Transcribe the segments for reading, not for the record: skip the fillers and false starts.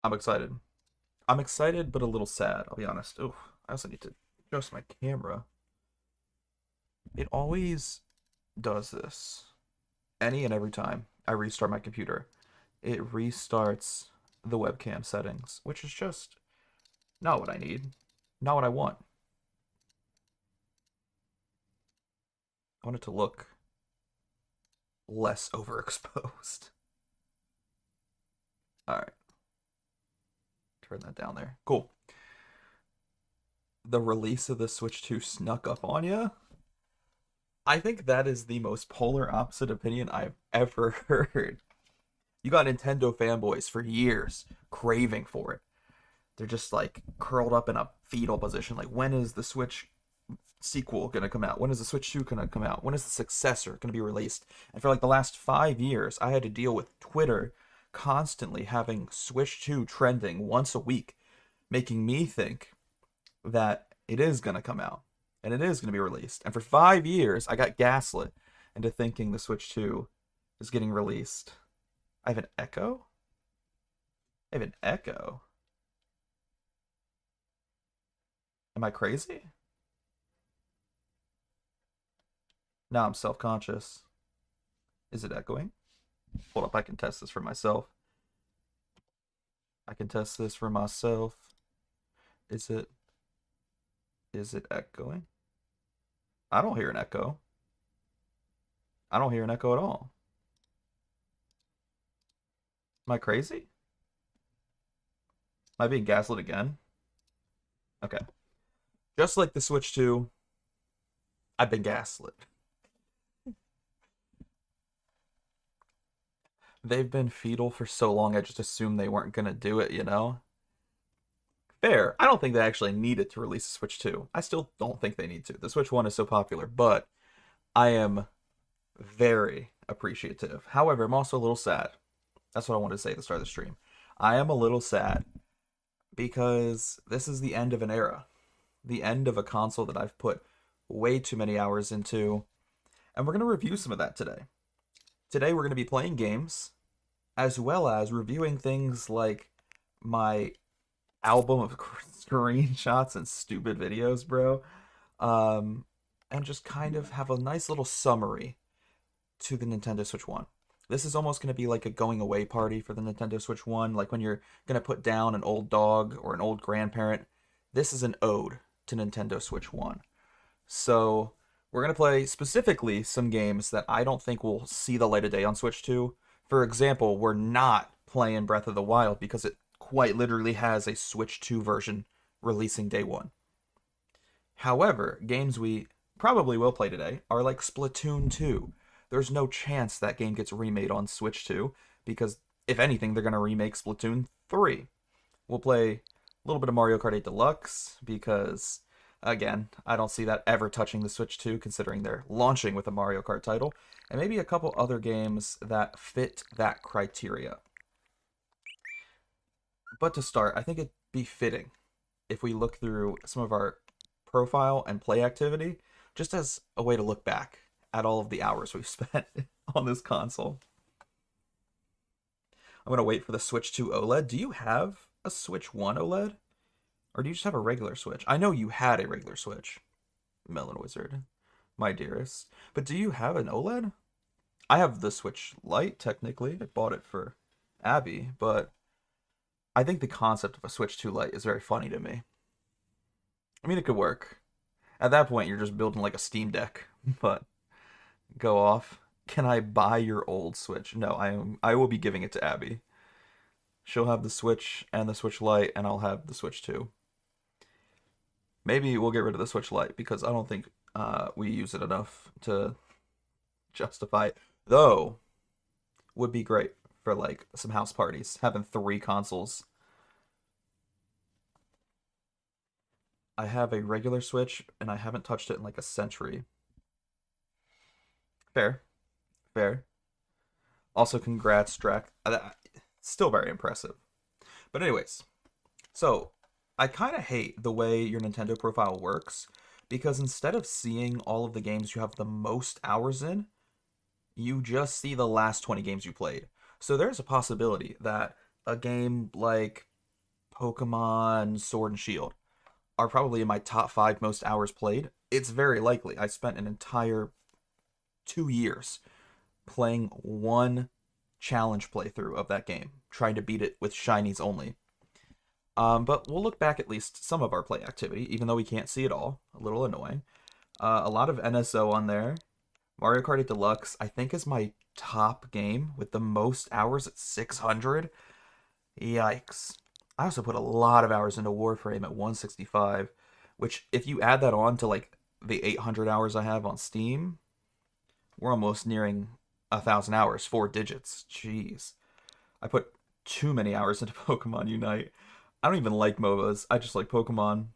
I'm excited. I'm excited, but a little sad, I'll be honest. Oh, I also need to adjust my camera. It always does this. Any and every time I restart my computer, it restarts the webcam settings, which is just not what I need, not what I want. I want it to look less overexposed. All right, turn that down there. Cool. The release of the Switch 2 snuck up on you. I think that is the most polar opposite opinion I've ever heard. You got Nintendo fanboys for years craving for it. They're just like curled up in a fetal position. Like, when is the Switch sequel gonna come out? When is the Switch 2 gonna come out? When is the successor gonna be released? And for like the last 5 years, I had to deal with Twitter constantly having Switch 2 trending once a week, making me think that it is gonna come out and it is gonna be released. And for 5 years, I got gaslit into thinking the Switch 2 is getting released. I have an echo? I have an echo. Am I crazy? Now I'm self-conscious. Is it echoing? Hold up, I can test this for myself. I can test this for myself. Is it echoing? I don't hear an echo. I don't hear an echo at all. Am I crazy? Am I being gaslit again? Okay. Just like the Switch 2, I've been gaslit. They've been fetal for so long, I just assumed they weren't gonna do it, you know? Fair. I don't think they actually needed to release a Switch 2. I still don't think they need to. The Switch 1 is so popular, but I am very appreciative. However, I'm also a little sad. That's what I wanted to say at the start of the stream. I am a little sad because this is the end of an era, the end of a console that I've put way too many hours into, and we're going to review some of that today. Today, we're going to be playing games as well as reviewing things like my album of screenshots and stupid videos, bro. And just kind of have a nice little summary to the Nintendo Switch 1. This is almost going to be like a going away party for the Nintendo Switch 1, like when you're going to put down an old dog or an old grandparent. This is an ode to Nintendo Switch 1. So, we're going to play specifically some games that I don't think will see the light of day on Switch 2. For example, we're not playing Breath of the Wild because it quite literally has a Switch 2 version releasing day one. However, games we probably will play today are like Splatoon 2. There's no chance that game gets remade on Switch 2 because, if anything, they're going to remake Splatoon 3. We'll play a little bit of Mario Kart 8 Deluxe because, again, I don't see that ever touching the Switch 2 considering they're launching with a Mario Kart title, and maybe a couple other games that fit that criteria. But to start, I think it'd be fitting if we look through some of our profile and play activity just as a way to look back at all of the hours we've spent on this console. I'm going to wait for the Switch 2 OLED. Do you have a Switch 1 OLED? Or do you just have a regular Switch? I know you had a regular Switch, Melon Wizard, my dearest. But do you have an OLED? I have the Switch Lite, technically. I bought it for Abby, but I think the concept of a Switch 2 Lite is very funny to me. I mean, it could work. At that point, you're just building like a Steam Deck, but go off. Can I buy your old Switch? No, I will be giving it to Abby. She'll have the Switch and the Switch Lite, and I'll have the Switch 2. Maybe we'll get rid of the Switch Lite because I don't think we use it enough to justify it. Though, would be great for like some house parties, having 3 consoles. I have a regular Switch and I haven't touched it in like a century. Fair. Fair. Also, congrats, Drac. Still very impressive. But anyways, so I kind of hate the way your Nintendo profile works because instead of seeing all of the games you have the most hours in, you just see the last 20 games you played. So there's a possibility that a game like Pokemon Sword and Shield are probably in my top 5 most hours played. It's very likely I spent an entire 2 years playing one challenge playthrough of that game, trying to beat it with shinies only. But we'll look back at least some of our play activity, even though we can't see it all. A little annoying. A lot of NSO on there. Mario Kart 8 Deluxe, I think, is my top game with the most hours at 600. Yikes. I also put a lot of hours into Warframe at 165, which, if you add that on to like the 800 hours I have on Steam, we're almost nearing 1,000 hours, 4 digits. Jeez. I put too many hours into Pokemon Unite. I don't even like MOBAs. I just like Pokemon.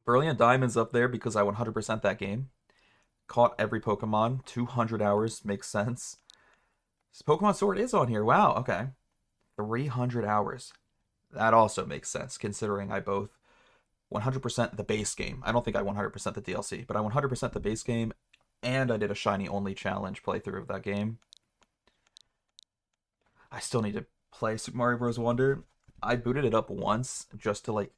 Brilliant Diamond's up there because I 100% that game. Caught every Pokemon. 200 hours makes sense. Pokemon Sword is on here. Wow, okay. 300 hours. That also makes sense, considering I both 100% the base game. I don't think I 100% the DLC, but I 100% the base game, and I did a shiny only challenge playthrough of that game. I still need to play Super Mario Bros. Wonder. I booted it up once just to like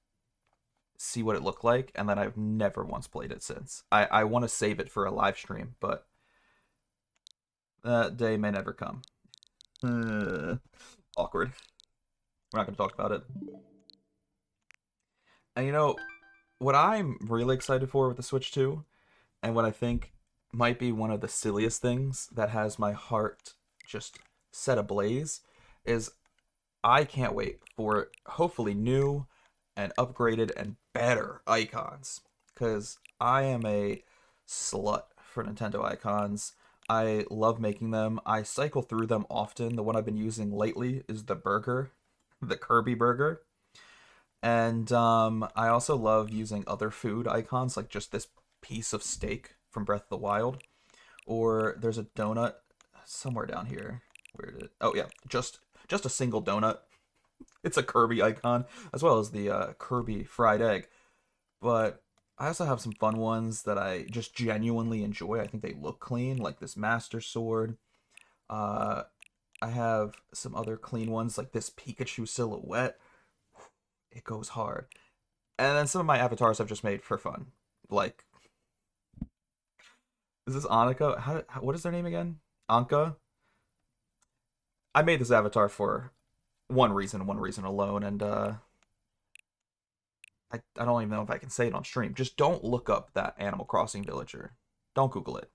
see what it looked like, and then I've never once played it since. I want to save it for a live stream, but that day may never come. Awkward. We're not going to talk about it. And you know, what I'm really excited for with the Switch 2, and what I think might be one of the silliest things that has my heart just set ablaze, is I can't wait for hopefully new and upgraded and better icons. Because I am a slut for Nintendo icons. I love making them. I cycle through them often. The one I've been using lately is the burger, the Kirby burger. And I also love using other food icons, like just this piece of steak from Breath of the Wild. Or there's a donut somewhere down here. Where did it? Oh yeah, just a single donut. It's a Kirby icon, as well as the Kirby fried egg. But I also have some fun ones that I just genuinely enjoy. I think they look clean, like this Master Sword. Uh, I have some other clean ones, like this Pikachu silhouette. It goes hard. And then some of my avatars I've just made for fun. Like, is this Annika? What is their name again? Anka? I made this avatar for one reason alone, and I don't even know if I can say it on stream. Just don't look up that Animal Crossing villager. Don't Google it.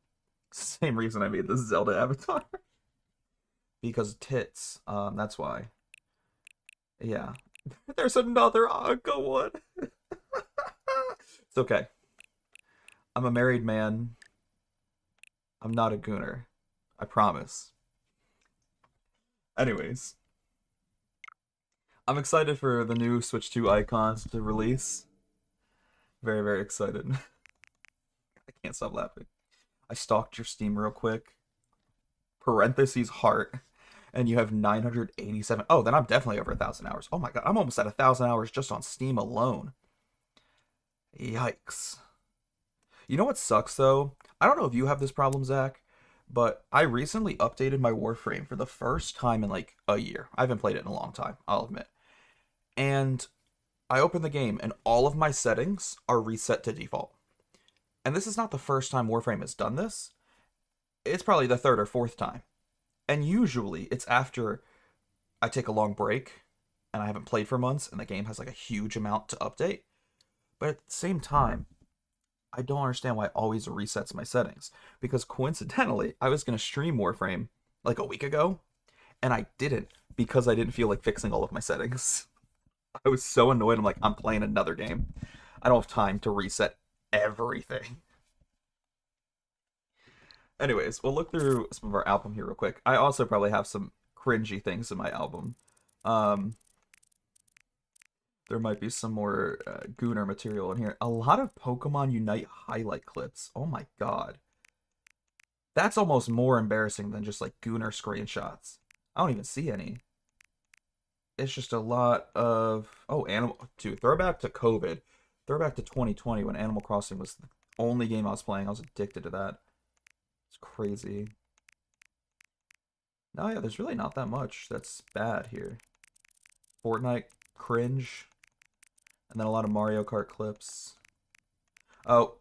Same reason I made this Zelda avatar. Because tits. That's why. Yeah. There's another Anka one. It's okay. I'm a married man. I'm not a gooner. I promise. Anyways. I'm excited for the new Switch 2 icons to release. Very, very excited. I can't stop laughing. I stalked your Steam real quick. Parentheses heart. And you have 987. Oh, then I'm definitely over 1,000 hours. Oh my god, I'm almost at 1,000 hours just on Steam alone. Yikes. You know what sucks though? I don't know if you have this problem, Zach, but I recently updated my Warframe for the first time in like a year. I haven't played it in a long time, I'll admit. And I open the game and all of my settings are reset to default. And this is not the first time Warframe has done this. It's probably the third or fourth time. And usually it's after I take a long break and I haven't played for months and the game has like a huge amount to update. But at the same time, I don't understand why it always resets my settings. Because coincidentally, I was going to stream Warframe like a week ago and I didn't because I didn't feel like fixing all of my settings. I was so annoyed. I'm like, I'm playing another game. I don't have time to reset everything. Anyways, we'll look through some of our album here real quick. I also probably have some cringy things in my album. Um, there might be some more Gooner material in here. A lot of Pokemon Unite highlight clips. Oh my god. That's almost more embarrassing than just like Gooner screenshots. I don't even see any. It's just a lot of... Oh, throwback to COVID. Throwback to 2020 when Animal Crossing was the only game I was playing. I was addicted to that. It's crazy. No, yeah, there's really not that much that's bad here. Fortnite cringe. And then a lot of Mario Kart clips. Oh,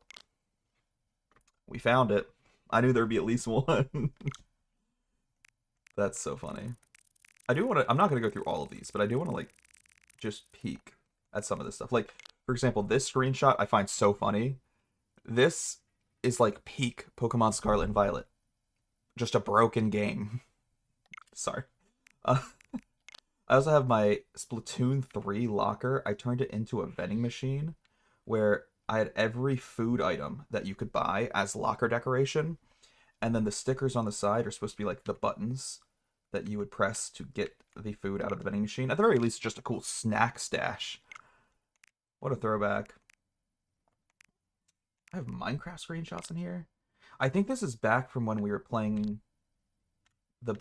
we found it. I knew there'd be at least one. That's so funny. I do want to. I'm not going to go through all of these, but I do want to like just peek at some of this stuff. Like, for example, this screenshot I find so funny. This is like peak Pokemon Scarlet and Violet. Just a broken game. Sorry. Uh, I also have my Splatoon 3 locker. I turned it into a vending machine where I had every food item that you could buy as locker decoration. And then the stickers on the side are supposed to be like the buttons that you would press to get the food out of the vending machine. At the very least, just a cool snack stash. What a throwback. I have Minecraft screenshots in here. I think this is back from when we were playing the...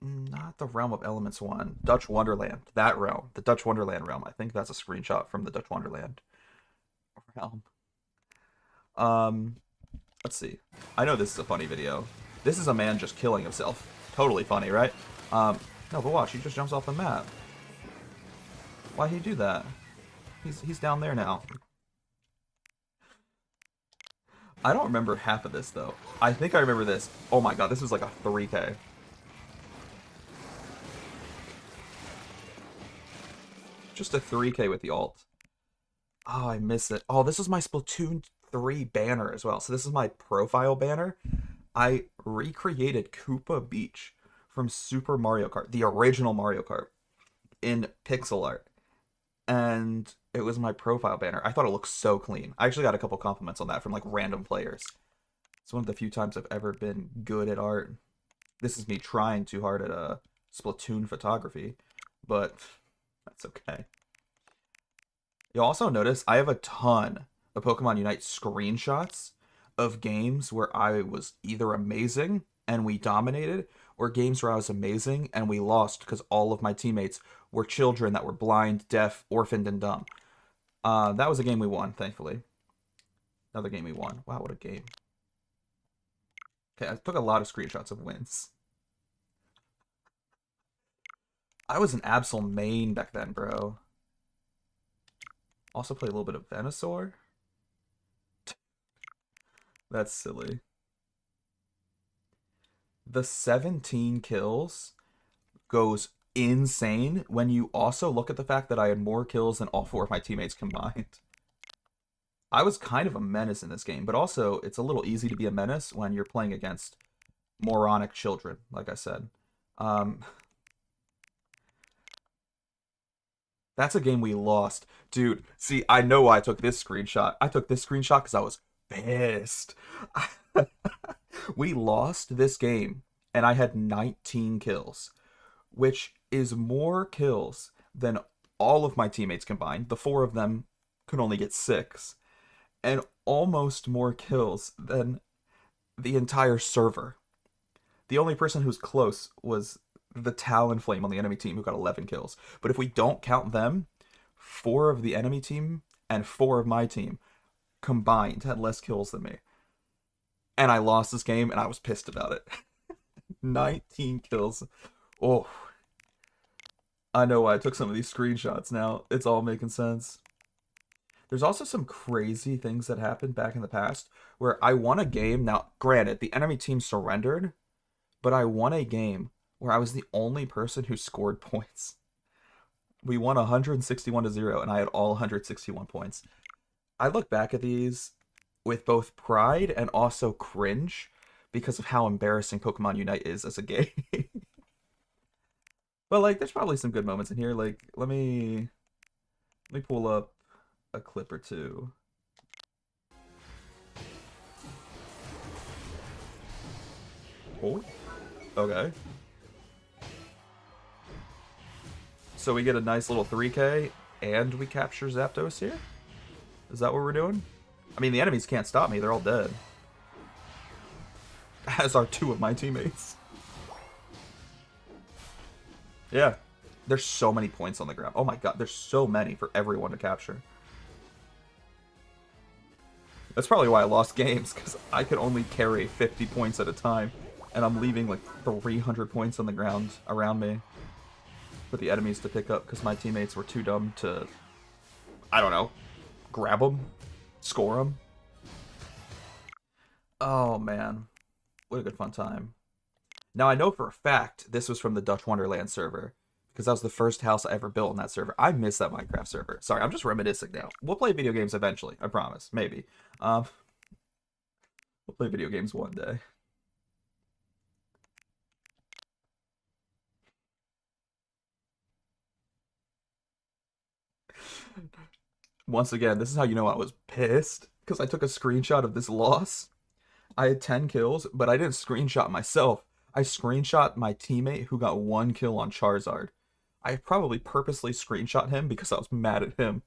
Not the Realm of Elements one. Dutch Wonderland. That realm. The Dutch Wonderland realm. I think that's a screenshot from the Dutch Wonderland realm. Let's see. I know this is a funny video. This is a man just killing himself. Totally funny, right? No, but watch. He just jumps off the map. Why'd he do that? He's down there now. I don't remember half of this, though. I think I remember this. Oh my god, this was like a 3K. Just a 3K with the alt. Oh, I miss it. Oh, this is my Splatoon 3 banner as well. So this is my profile banner. I recreated Koopa Beach from Super Mario Kart, the original Mario Kart, in pixel art. And it was my profile banner. I thought it looked so clean. I actually got a couple compliments on that from like random players. It's one of the few times I've ever been good at art. This is me trying too hard at Splatoon photography, but that's okay. You'll also notice I have a ton of Pokemon Unite screenshots of games where I was either amazing and we dominated, or games where I was amazing and we lost because all of my teammates were children that were blind, deaf, orphaned, and dumb. That was a game we won, thankfully. Another game we won. Wow, what a game. Okay, I took a lot of screenshots of wins. I was an Absol main back then, bro. Also play a little bit of Venusaur. That's silly. The 17 kills goes insane when you also look at the fact that I had more kills than all 4 of my teammates combined. I was kind of a menace in this game, but also it's a little easy to be a menace when you're playing against moronic children, like I said. That's a game we lost. Dude, see, I know why I took this screenshot. I took this screenshot because I was pissed. We lost this game, and I had 19 kills, which is more kills than all of my teammates combined. The 4 of them could only get 6. And almost more kills than the entire server. The only person who's close was the Talonflame on the enemy team who got 11 kills. But if we don't count them, 4 of the enemy team and 4 of my team combined had less kills than me. And I lost this game and I was pissed about it. 19 kills. Oh. I know why I took some of these screenshots now. It's all making sense. There's also some crazy things that happened back in the past where I won a game. Now, granted, the enemy team surrendered, but I won a game where I was the only person who scored points. We won 161-0, and I had all 161 points. I look back at these with both pride and also cringe because of how embarrassing Pokemon Unite is as a game. But, like, there's probably some good moments in here. Like, let me pull up a clip or two. Oh, okay. So we get a nice little 3K, and we capture Zapdos here? Is that what we're doing? I mean, the enemies can't stop me. They're all dead. As are 2 of my teammates. Yeah. There's so many points on the ground. Oh my god, there's so many for everyone to capture. That's probably why I lost games, because I could only carry 50 points at a time. And I'm leaving like 300 points on the ground around me for the enemies to pick up, because my teammates were too dumb to I don't know, grab them, score them. Oh man, what a good fun time. Now I know for a fact this was from the Dutch Wonderland server because that was the first house I ever built in that server. I miss that Minecraft server. Sorry, I'm just reminiscing now. We'll play video games eventually, I promise. Maybe. We'll play video games one day. Once again, this is how you know I was pissed because I took a screenshot of this loss. I had 10 kills, but I didn't screenshot myself. I screenshot my teammate who got 1 kill on Charizard. I probably purposely screenshot him because I was mad at him.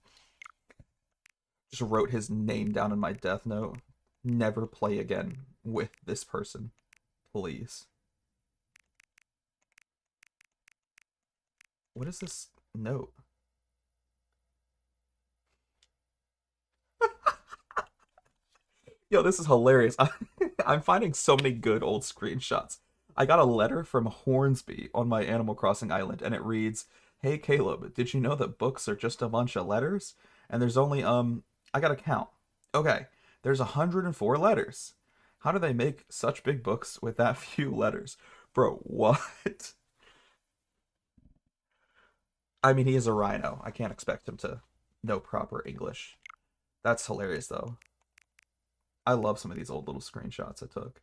Just wrote his name down in my death note. Never play again with this person. Please. What is this note? Yo, this is hilarious. I'm finding so many good old screenshots. I got a letter from Hornsby on my Animal Crossing island, and it reads, "Hey Caleb, did you know that books are just a bunch of letters? And there's only, I gotta count. Okay, there's 104 letters. How do they make such big books with that few letters? Bro, what?" I mean, he is a rhino. I can't expect him to know proper English. That's hilarious, though. I love some of these old little screenshots I took.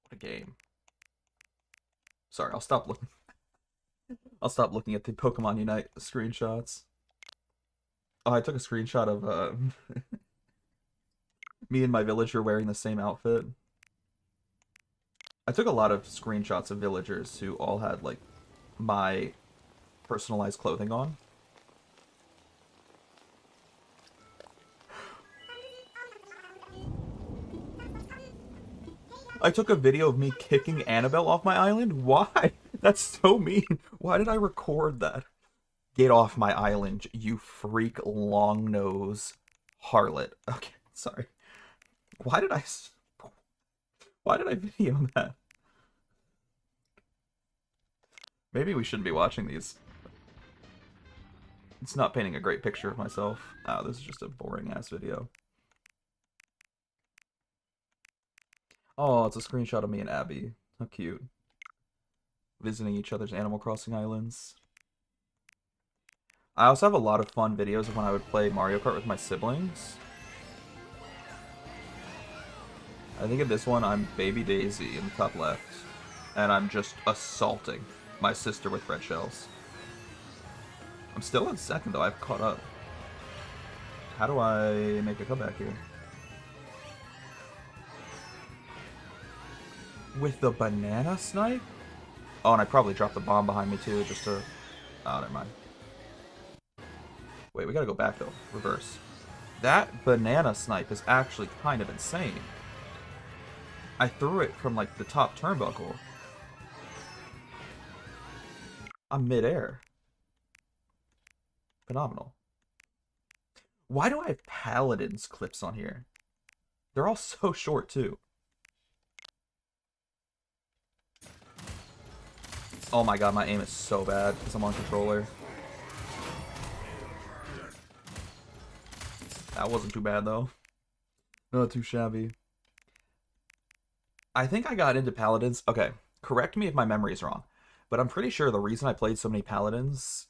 What a game. Sorry, I'll stop looking. I'll stop looking at the Pokemon Unite screenshots. Oh, I took a screenshot of me and my villager wearing the same outfit. I took a lot of screenshots of villagers who all had like my personalized clothing on. I took a video of me kicking Annabelle off my island. Why? That's so mean. Why did I record that? Get off my island, you freak long nose harlot. Okay, sorry. Why did I video that? Maybe we shouldn't be watching these. It's not painting a great picture of myself. Oh, this is just a boring ass video. Oh, it's a screenshot of me and Abby. How cute. Visiting each other's Animal Crossing islands. I also have a lot of fun videos of when I would play Mario Kart with my siblings. I think in this one, I'm Baby Daisy in the top left. And I'm just assaulting my sister with red shells. I'm still in second, though. I've caught up. How do I make a comeback here? With the banana snipe? Oh, and I probably dropped the bomb behind me, too, just to... Oh, never mind. Wait, we gotta go back, though. Reverse. That banana snipe is actually kind of insane. I threw it from, like, the top turnbuckle. I'm midair. Phenomenal. Why do I have Paladin's clips on here? They're all so short, too. Oh my god, my aim is so bad because I'm on controller. That wasn't too bad, though. Not too shabby. I think I got into Paladins. Okay, correct me if my memory is wrong. But I'm pretty sure the reason I played so many Paladins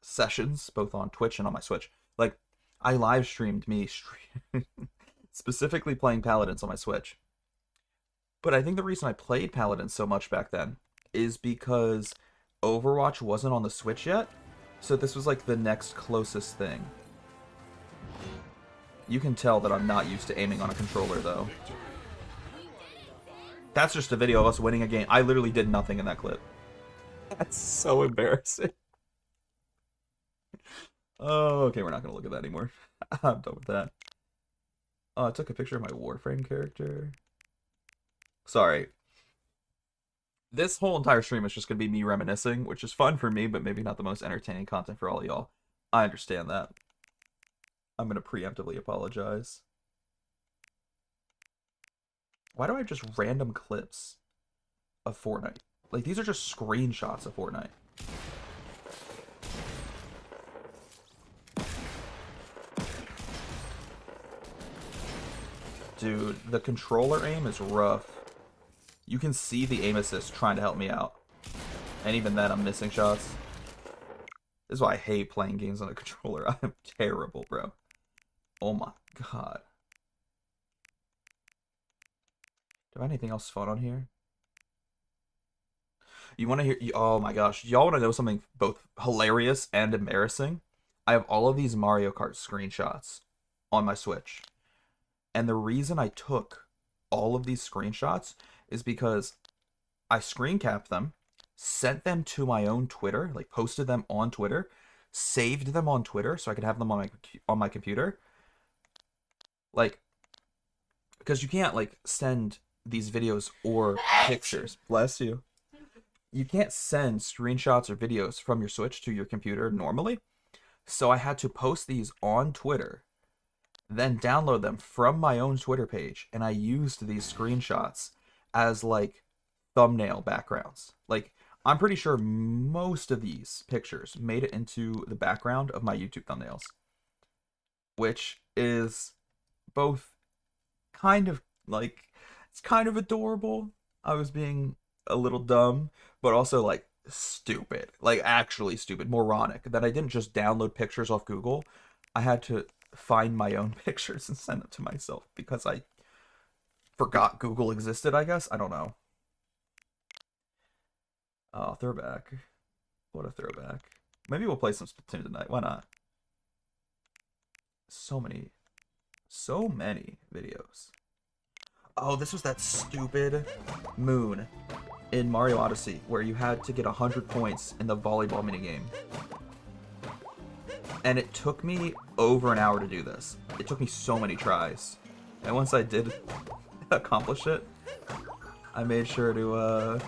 sessions, both on Twitch and on my Switch, like, I live streamed me specifically playing Paladins on my Switch. But I think the reason I played Paladins so much back then is because Overwatch wasn't on the Switch yet, so this was like the next closest thing. You can tell that I'm not used to aiming on a controller, though. That's just a video of us winning a game. I literally did nothing in that clip. That's so embarrassing. Oh, okay, we're not going to look at that anymore. I'm done with that. Oh, I took a picture of my Warframe character. Sorry. This whole entire stream is just going to be me reminiscing, which is fun for me, but maybe not the most entertaining content for all of y'all. I understand that. I'm going to preemptively apologize. Why do I have just random clips of Fortnite? Like, these are just screenshots of Fortnite. Dude, the controller aim is rough. You can see the aim assist trying to help me out. And even then, I'm missing shots. This is why I hate playing games on a controller. I'm terrible, bro. Oh my god. Do I have anything else fun on here? You want to hear... Oh my gosh. Y'all want to know something both hilarious and embarrassing? I have all of these Mario Kart screenshots on my Switch. And the reason I took all of these screenshots is because I screen capped them, sent them to my own Twitter, like posted them on Twitter, saved them on Twitter so I could have them on my computer. Like, because you can't like send these videos or pictures. Bless you. You can't send screenshots or videos from your Switch to your computer normally. So I had to post these on Twitter, then download them from my own Twitter page, and I used these screenshots as like thumbnail backgrounds. Like, I'm pretty sure most of these pictures made it into the background of my YouTube thumbnails, which is both kind of like, it's kind of adorable. I was being a little dumb, but also like stupid, like actually stupid, moronic, that I didn't just download pictures off Google. I had to find my own pictures and send them to myself because I forgot Google existed, I guess. I don't know. Oh, throwback. What a throwback. Maybe we'll play some Splatoon tonight. Why not? So many videos. Oh, this was that stupid moon in Mario Odyssey where you had to get 100 points in the volleyball minigame. And it took me over an hour to do this. It took me so many tries. And once I did accomplish it, I made sure to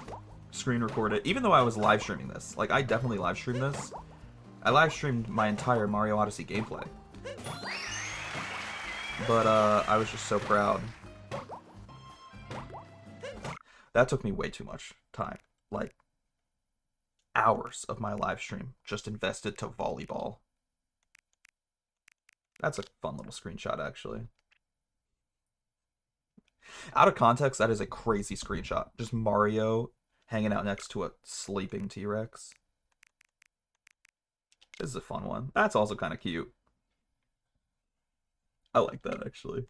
screen record it. Even though I was live streaming this. Like, I definitely live streamed this. I live streamed my entire Mario Odyssey gameplay. But I was just so proud. That took me way too much time. Like, hours of my live stream just invested to volleyball. That's a fun little screenshot, actually. Out of context, that is a crazy screenshot. Just Mario hanging out next to a sleeping T-Rex. This is a fun one. That's also kind of cute. I like that, actually.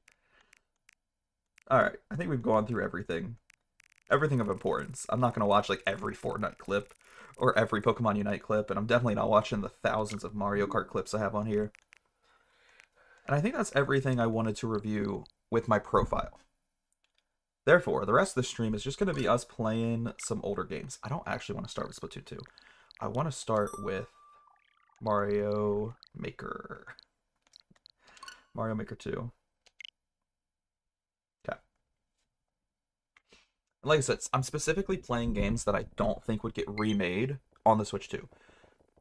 Alright, I think we've gone through everything. Everything of importance. I'm not going to watch, like, every Fortnite clip or every Pokemon Unite clip, and I'm definitely not watching the thousands of Mario Kart clips I have on here. And I think that's everything I wanted to review with my profile. Therefore, the rest of the stream is just going to be us playing some older games. I don't actually want to start with Splatoon 2. I want to start with Mario Maker. Mario Maker 2. Okay. Like I said, I'm specifically playing games that I don't think would get remade on the Switch 2.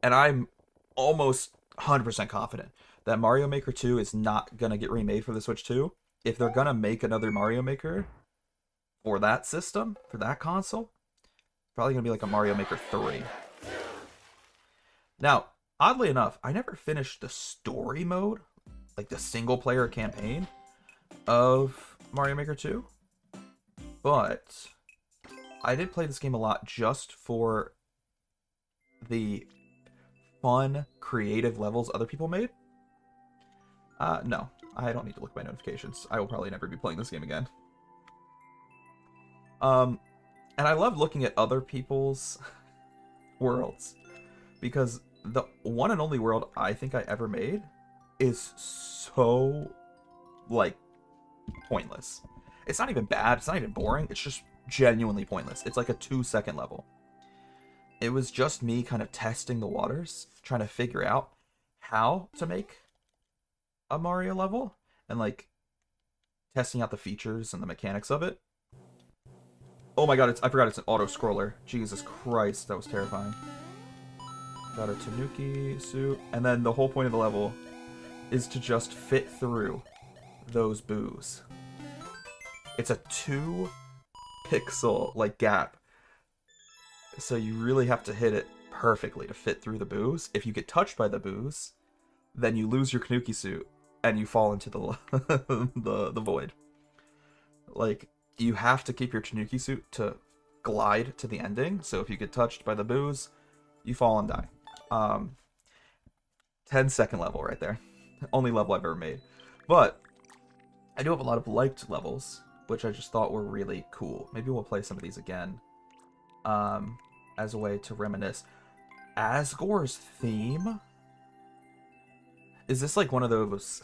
And I'm almost 100% confident that Mario Maker 2 is not going to get remade for the Switch 2. If they're going to make another Mario Maker for that system, for that console, probably going to be like a Mario Maker 3. Now, oddly enough, I never finished the story mode, like the single player campaign of Mario Maker 2. But I did play this game a lot just for the fun, creative levels other people made. No, I don't need to look at my notifications. I will probably never be playing this game again. And I love looking at other people's worlds, because the one and only world I think I ever made is so, like, pointless. It's not even bad, it's not even boring, it's just genuinely pointless. It's like a 2-second level. It was just me kind of testing the waters, trying to figure out how to make a Mario level, and like testing out the features and the mechanics of it. Oh my god, I forgot it's an auto-scroller. Jesus Christ, that was terrifying. Got a Tanuki suit, and then the whole point of the level is to just fit through those boos. It's a 2-pixel like gap, so you really have to hit it perfectly to fit through the boos. If you get touched by the boos, then you lose your Tanuki suit and you fall into the the void. Like, you have to keep your Tanuki suit to glide to the ending. So if you get touched by the booze, you fall and die. 10-second level right there. Only level I've ever made. But I do have a lot of liked levels, which I just thought were really cool. Maybe we'll play some of these again as a way to reminisce. Asgore's theme? Is this like one of those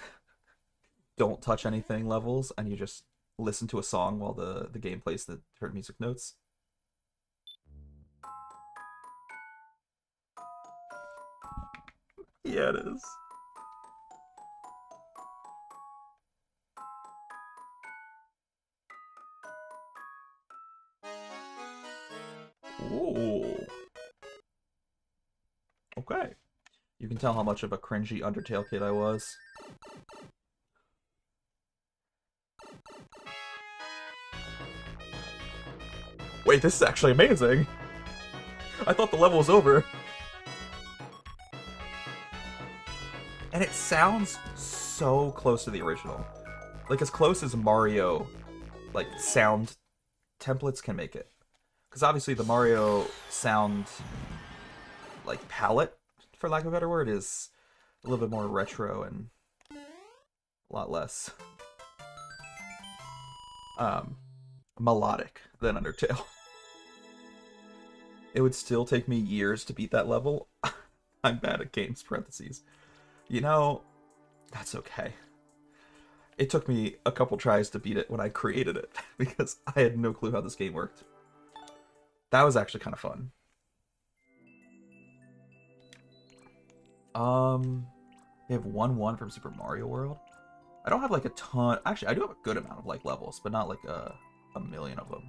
don't touch anything levels and you just listen to a song while the game plays the different music notes? Yeah, it is. Ooh. Okay. You can tell how much of a cringy Undertale kid I was. Wait, this is actually amazing! I thought the level was over. And it sounds so close to the original. Like, as close as Mario, like, sound templates can make it. Because obviously the Mario sound, like, palette, for lack of a better word, is a little bit more retro and a lot less melodic than Undertale. It would still take me years to beat that level. I'm bad at games, parentheses. You know, that's okay. It took me a couple tries to beat it when I created it, because I had no clue how this game worked. That was actually kind of fun. We have 1-1 from Super Mario World. I don't have like a ton. Actually, I do have a good amount of like levels, but not like a million of them.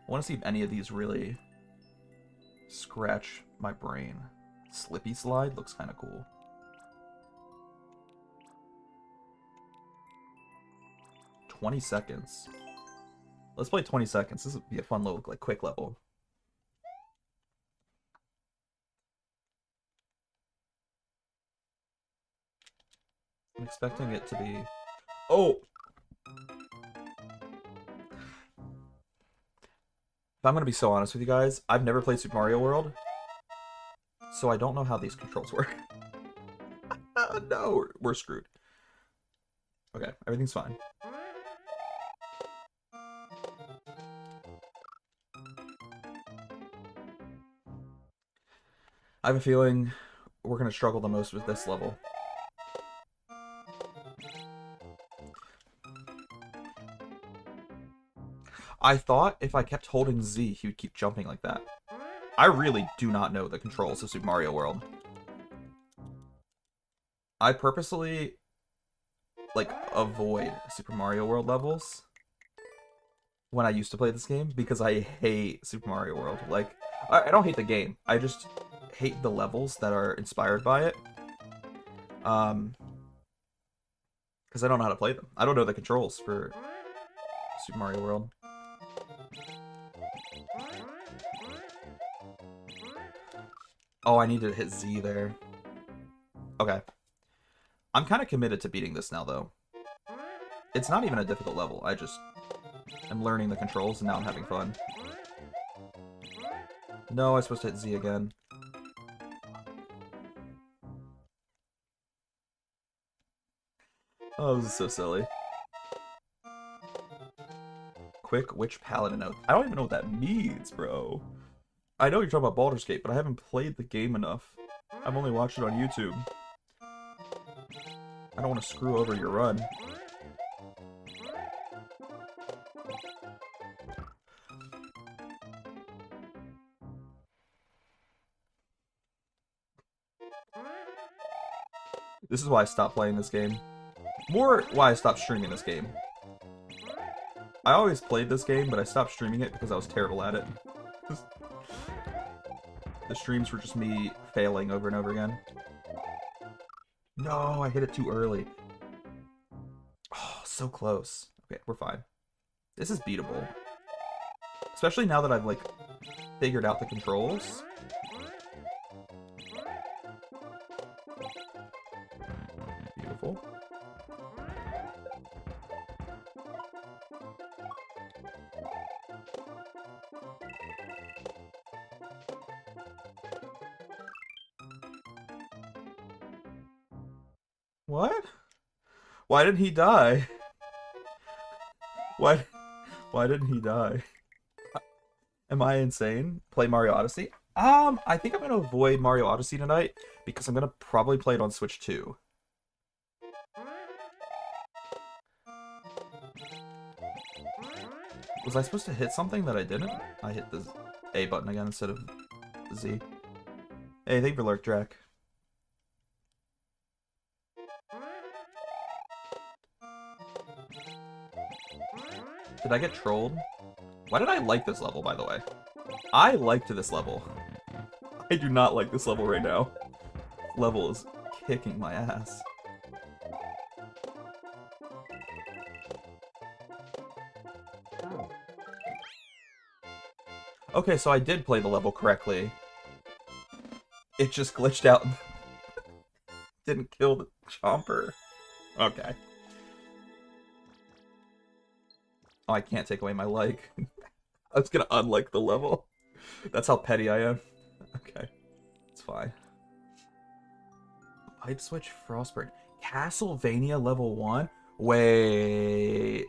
I want to see if any of these really scratch my brain. Slippy Slide looks kind of cool. "20 seconds. Let's play 20 seconds. This would be a fun little like quick level. I'm expecting it to be... Oh! If I'm gonna be so honest with you guys, I've never played Super Mario World, so I don't know how these controls work. No, we're screwed. Okay, everything's fine. I have a feeling we're gonna struggle the most with this level. I thought if I kept holding Z, he would keep jumping like that. I really do not know the controls of Super Mario World. I purposely, like, avoid Super Mario World levels when I used to play this game because I hate Super Mario World. Like, I don't hate the game. I just hate the levels that are inspired by it. Because I don't know how to play them. I don't know the controls for Super Mario World. Oh, I need to hit Z there. Okay. I'm kind of committed to beating this now, though. It's not even a difficult level. I just am learning the controls, and now I'm having fun. No, I'm supposed to hit Z again. Oh, this is so silly. Quick Witch Paladin note. I don't even know what that means, bro. I know you're talking about Baldur's Gate, but I haven't played the game enough. I've only watched it on YouTube. I don't want to screw over your run. This is why I stopped playing this game. More why I stopped streaming this game. I always played this game, but I stopped streaming it because I was terrible at it. The streams were just me failing over and over again. No, I hit it too early. Oh, so close. Okay, we're fine. This is beatable. Especially now that I've, like, figured out the controls. Beautiful. What? Why didn't he die? Why? Why didn't he die? Am I insane? Play Mario Odyssey? I think I'm gonna avoid Mario Odyssey tonight because I'm gonna probably play it on Switch 2. Was I supposed to hit something that I didn't? I hit the A button again instead of the Z. Hey, thank you for Lurk Drac. Did I get trolled? Why did I like this level, by the way? I liked this level. I do not like this level right now. This level is kicking my ass. Okay, so I did play the level correctly. It just glitched out and didn't kill the chomper. Okay. Oh, I can't take away my like. I was gonna unlike the level. That's how petty I am. Okay. It's fine. Pipe Switch Frostburn. Castlevania level 1? Wait.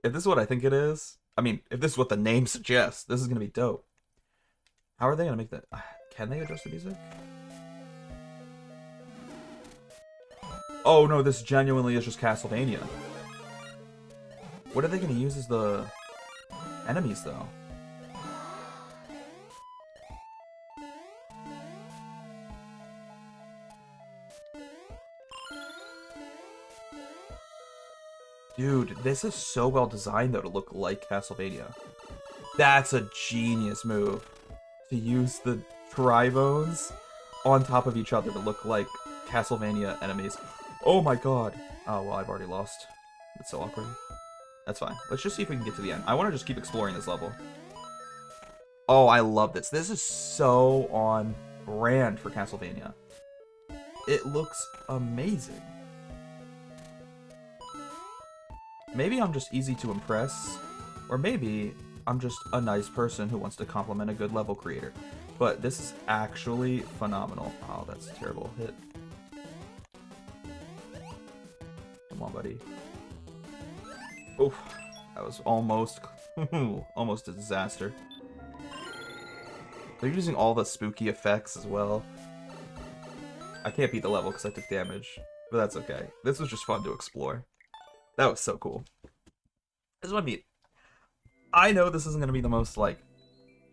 If this is what I think it is, I mean, if this is what the name suggests, this is gonna be dope. How are they gonna make that? Can they adjust the music? Oh no, this genuinely is just Castlevania. What are they gonna use as the enemies though? Dude, this is so well designed though to look like Castlevania. That's a genius move. To use the tribones on top of each other to look like Castlevania enemies. Oh my god. Oh, well, I've already lost. It's so awkward. That's fine. Let's just see if we can get to the end. I want to just keep exploring this level. Oh, I love this. This is so on brand for Castlevania. It looks amazing. Maybe I'm just easy to impress, or maybe I'm just a nice person who wants to compliment a good level creator. But this is actually phenomenal. Oh, that's a terrible hit. Come on, buddy. Oof. That was almost, almost a disaster. They're using all the spooky effects as well. I can't beat the level because I took damage, but that's okay. This was just fun to explore. That was so cool. This is what I mean. I know this isn't going to be the most, like,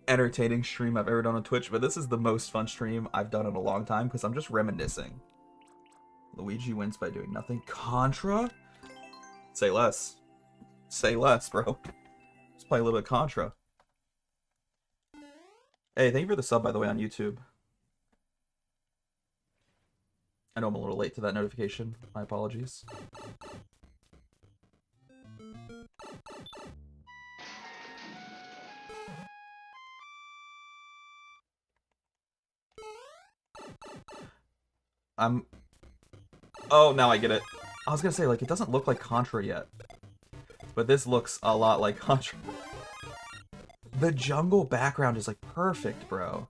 entertaining stream I've ever done on Twitch, but this is the most fun stream I've done in a long time because I'm just reminiscing. Luigi wins by doing nothing. Contra? Say less. Say less, bro. Let's play a little bit of Contra. Hey, thank you for the sub, by the way, on YouTube. I know I'm a little late to that notification. My apologies. Oh, now I get it. I was gonna say, like, it doesn't look like Contra yet. But this looks a lot like Contra. The jungle background is, like, perfect, bro.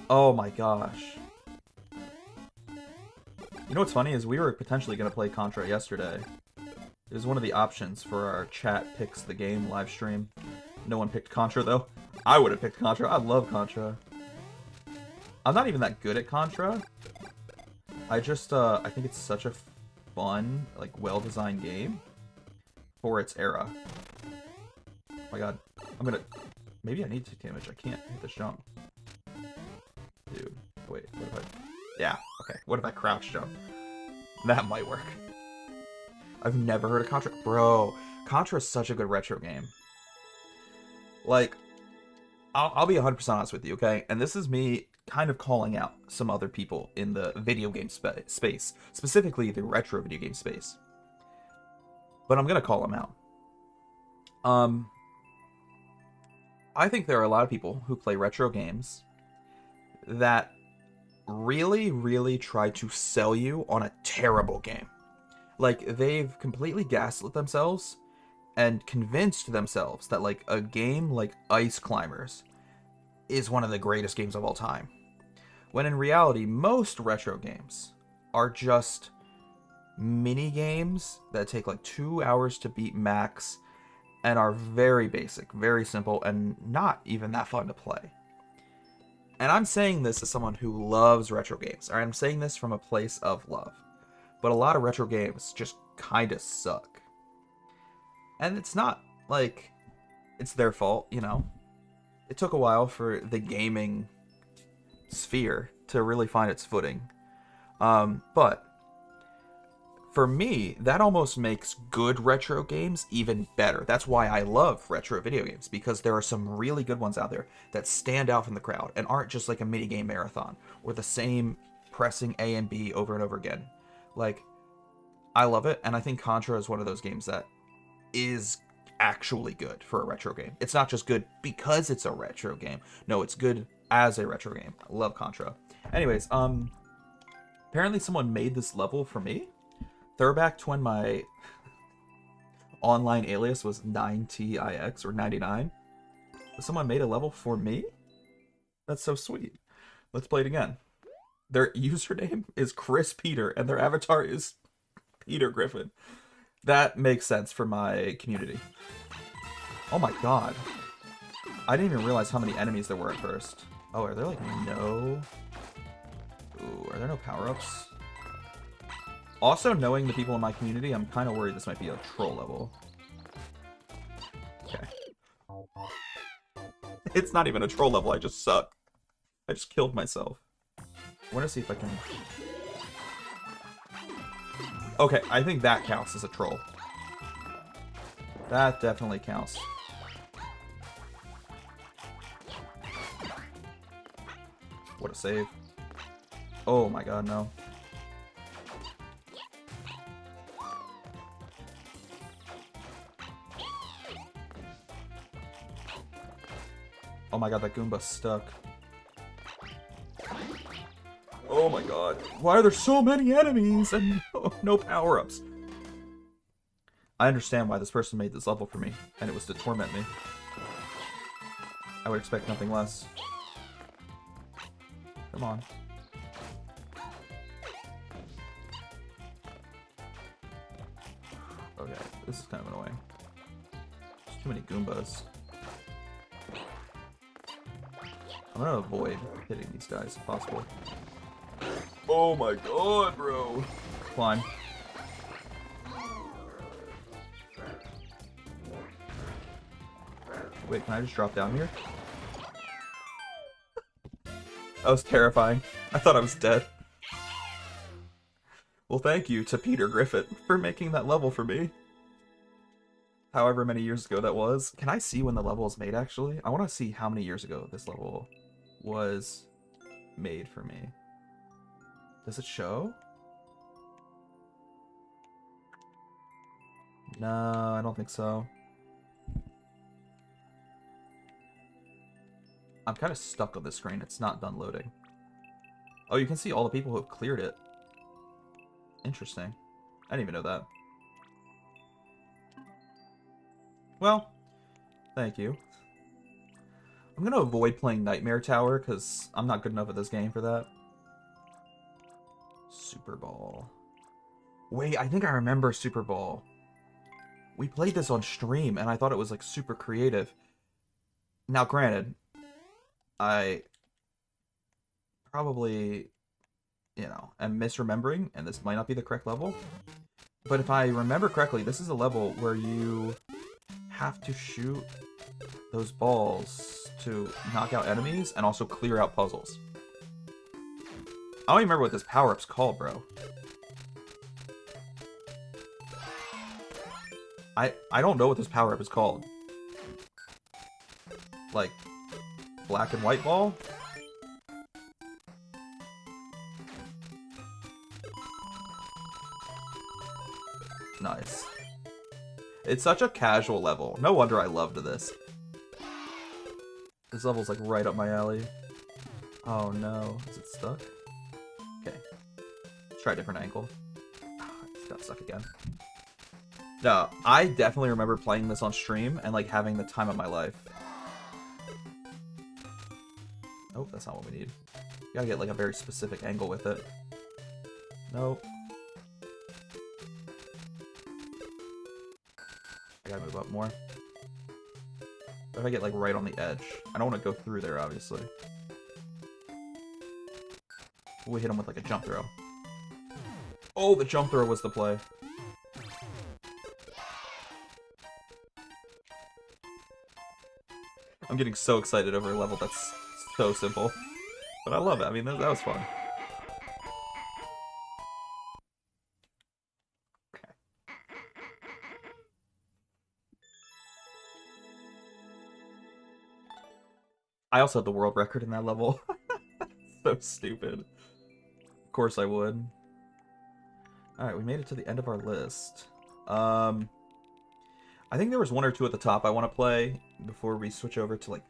Oh my gosh. You know what's funny is we were potentially gonna play Contra yesterday. It was one of the options for our chat picks the game live stream. No one picked Contra, though. I would have picked Contra. I love Contra. I'm not even that good at Contra. I just, I think it's such a fun, like, well-designed game for its era. Oh my god. I'm gonna... Maybe I need to take damage. I can't hit this jump. Dude. Wait, what if I... Yeah, okay. What if I crouch jump? That might work. I've never heard of Contra. Bro, Contra is such a good retro game. Like, I'll be 100% honest with you, okay? And this is me kind of calling out some other people in the video game space. Specifically, the retro video game space. But I'm gonna call them out. I think there are a lot of people who play retro games that really, really try to sell you on a terrible game. Like, they've completely gaslit themselves and convinced themselves that, like, a game like Ice Climbers is one of the greatest games of all time. When in reality, most retro games are just mini games that take like 2 hours to beat max and are very basic, very simple, and not even that fun to play. And I'm saying this as someone who loves retro games. Or I'm saying this from a place of love. But a lot of retro games just kind of suck. And it's not like it's their fault, you know. It took a while for the gaming sphere to really find its footing. But for me, that almost makes good retro games even better. That's why I love retro video games, because there are some really good ones out there that stand out from the crowd and aren't just like a minigame marathon or the same pressing A and B over and over again. Like, I love it, and I think Contra is one of those games that is actually good for a retro game. It's not just good because it's a retro game. No, it's good as a retro game. I love Contra. Anyways, apparently someone made this level for me. Throwback to when my online alias was 9TIX or 99. But someone made a level for me? That's so sweet. Let's play it again. Their username is Chris Peter, and their avatar is Peter Griffin. That makes sense for my community. Oh my god. I didn't even realize how many enemies there were at first. Oh, are there like no... Ooh, are there no power-ups? Also, knowing the people in my community, I'm kind of worried this might be a troll level. Okay. It's not even a troll level, I just suck. I just killed myself. I want to see if I can... Okay, I think that counts as a troll. That definitely counts. What a save. Oh my god, no. Oh my god, that Goomba's stuck. Oh my god. Why are there so many enemies and no power-ups? I understand why this person made this level for me, and it was to torment me. I would expect nothing less. Come on. Okay, this is kind of annoying. There's too many Goombas. I'm gonna avoid hitting these guys if possible. Oh my god, bro. Climb. Wait, can I just drop down here? That was terrifying. I thought I was dead. Well, thank you to Peter Griffin for making that level for me. However many years ago that was. Can I see when the level was made, actually? I want to see how many years ago this level was made for me. Does it show? No, I don't think so. I'm kind of stuck on this screen. It's not done loading. Oh, you can see all the people who have cleared it. Interesting. I didn't even know that. Well, thank you. I'm gonna avoid playing Nightmare Tower because I'm not good enough at this game for that. Super Ball. Wait, I think I remember Super Ball. We played this on stream and I thought it was like super creative. Now, granted, I probably, you know, am misremembering, and this might not be the correct level. But if I remember correctly, this is a level where you have to shoot those balls to knock out enemies and also clear out puzzles. I don't even remember what this power-up's called, bro. I don't know what this power-up is called. Like, black and white ball? Nice. It's such a casual level. No wonder I loved this. This level's like right up my alley. Oh no, is it stuck? Okay. Let's try a different angle. It's got stuck again. No, I definitely remember playing this on stream and like having the time of my life. Oh, that's not what we need. You gotta get like a very specific angle with it. Nope. I gotta move up more. What if I get like right on the edge? I don't want to go through there, obviously. We hit him with like a jump throw. Oh, the jump throw was the play. I'm getting so excited over a level that's so simple. But I love it. I mean, that was fun. Okay. I also had the world record in that level. So stupid. Of course I would. Alright, we made it to the end of our list. I think there was one or two at the top I want to play before we switch over to, like,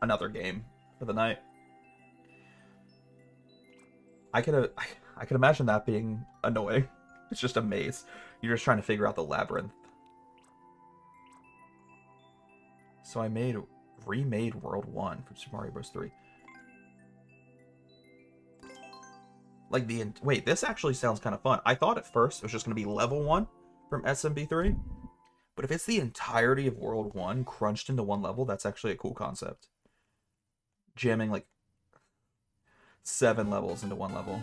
another game for the night. I could imagine that being annoying. It's just a maze. You're just trying to figure out the labyrinth. So I remade World 1 from Super Mario Bros. 3. Like wait, this actually sounds kind of fun. I thought at first it was just going to be level 1 from SMB3. But if it's the entirety of World 1 crunched into one level, that's actually a cool concept. Jamming like 7 levels into one level.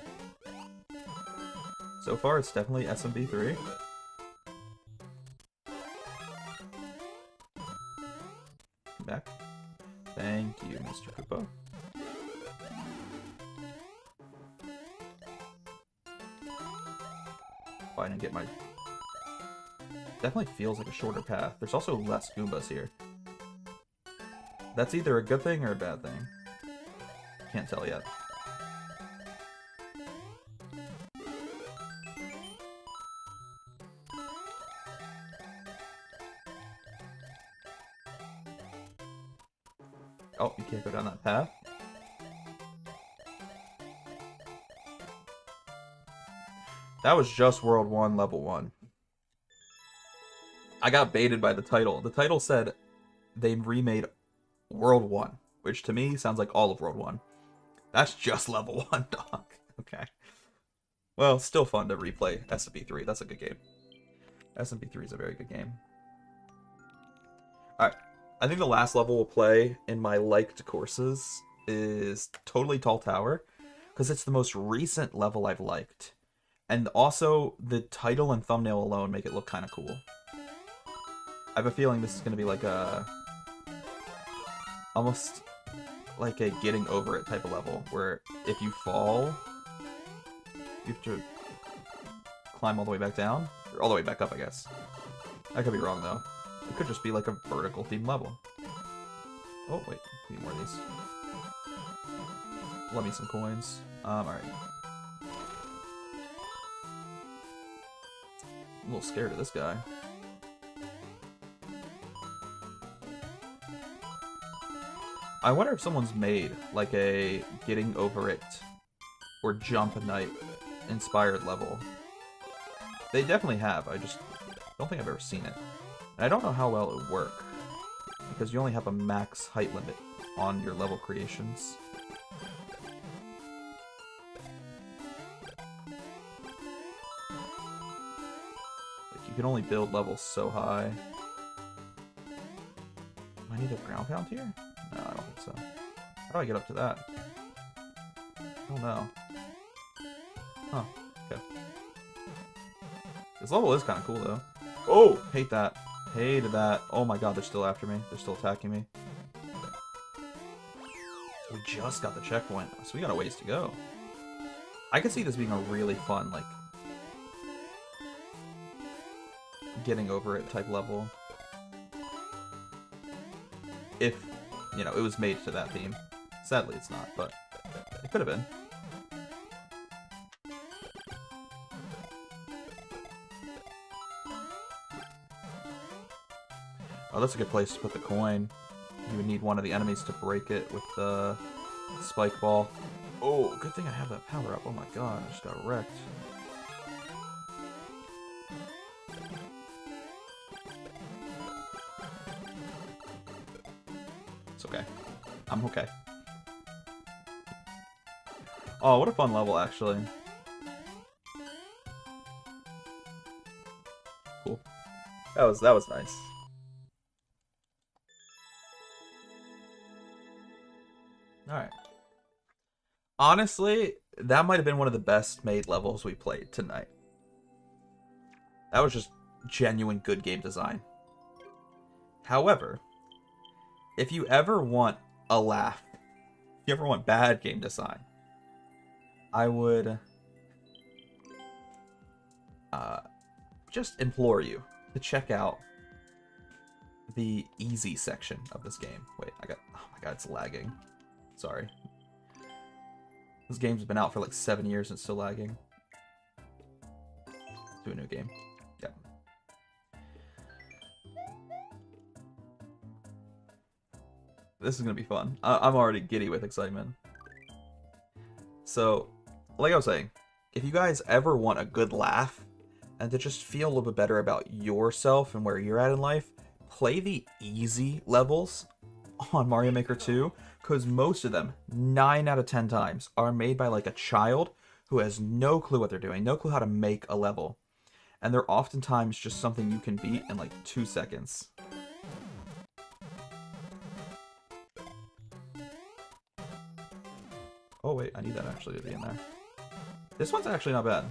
So far, it's definitely SMB3. Back. Thank you, Mr. Koopa. Fine and get my... Definitely feels like a shorter path. There's also less Goombas here. That's either a good thing or a bad thing. Can't tell yet. Oh, you can't go down that path. That was just World 1, Level 1. I got baited by the title. The title said they remade World 1, which to me sounds like all of World 1. That's just Level 1, dog. Okay. Well, still fun to replay SMP3. That's a good game. SMP3 is a very good game. Alright. I think the last level we'll play in my liked courses is Totally Tall Tower, because it's the most recent level I've liked. And also, the title and thumbnail alone make it look kind of cool. I have a feeling this is going to be like a... almost like a getting over it type of level, where if you fall, you have to climb all the way back down? Or all the way back up, I guess. I could be wrong, though. It could just be like a vertical themed level. Oh, wait. Need more of these. Love me some coins. Alright. I'm a little scared of this guy. I wonder if someone's made like a getting over it or jump a night inspired level. They definitely have. I just don't think I've ever seen it. And I don't know how well it would work, because you only have a max height limit on your level creations. Like, you can only build levels so high. Do I need a ground pound here? No, I don't think so. How do I get up to that? I don't know. Huh. Okay. This level is kind of cool, though. Oh! Hate that. Hated that. Oh my god, they're still after me. They're still attacking me. We just got the checkpoint, so we got a ways to go. I could see this being a really fun, like, getting over it type level. If, you know, it was made to that theme. Sadly, it's not, but it could have been. Oh, that's a good place to put the coin. You would need one of the enemies to break it with the spike ball. Oh, good thing I have that power up. Oh my god, I just got wrecked. It's okay. I'm okay. Oh, what a fun level, actually. Cool. That was nice. Alright. Honestly, that might have been one of the best made levels we played tonight. That was just genuine good game design. However, if you ever want a laugh, if you ever want bad game design, I would just implore you to check out the easy section of this game. Wait, oh my god, it's lagging. Sorry. This game's been out for like 7 years and it's still lagging. Do a new game. Yep. This is gonna be fun. I'm already giddy with excitement. So, like I was saying, if you guys ever want a good laugh and to just feel a little bit better about yourself and where you're at in life, play the easy levels on Mario Maker 2, because most of them, 9 out of 10 times, are made by like a child who has no clue what they're doing, no clue how to make a level. And they're oftentimes just something you can beat in like 2 seconds. Oh wait, I need that actually to be in there. This one's actually not bad.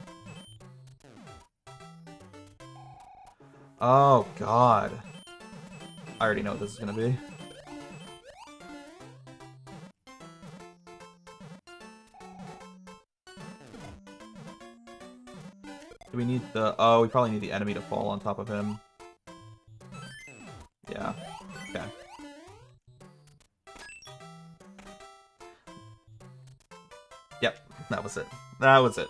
Oh god. I already know what this is gonna be. Do we need the... Oh, we probably need the enemy to fall on top of him. Yeah. Okay. Yep, that was it. That was it.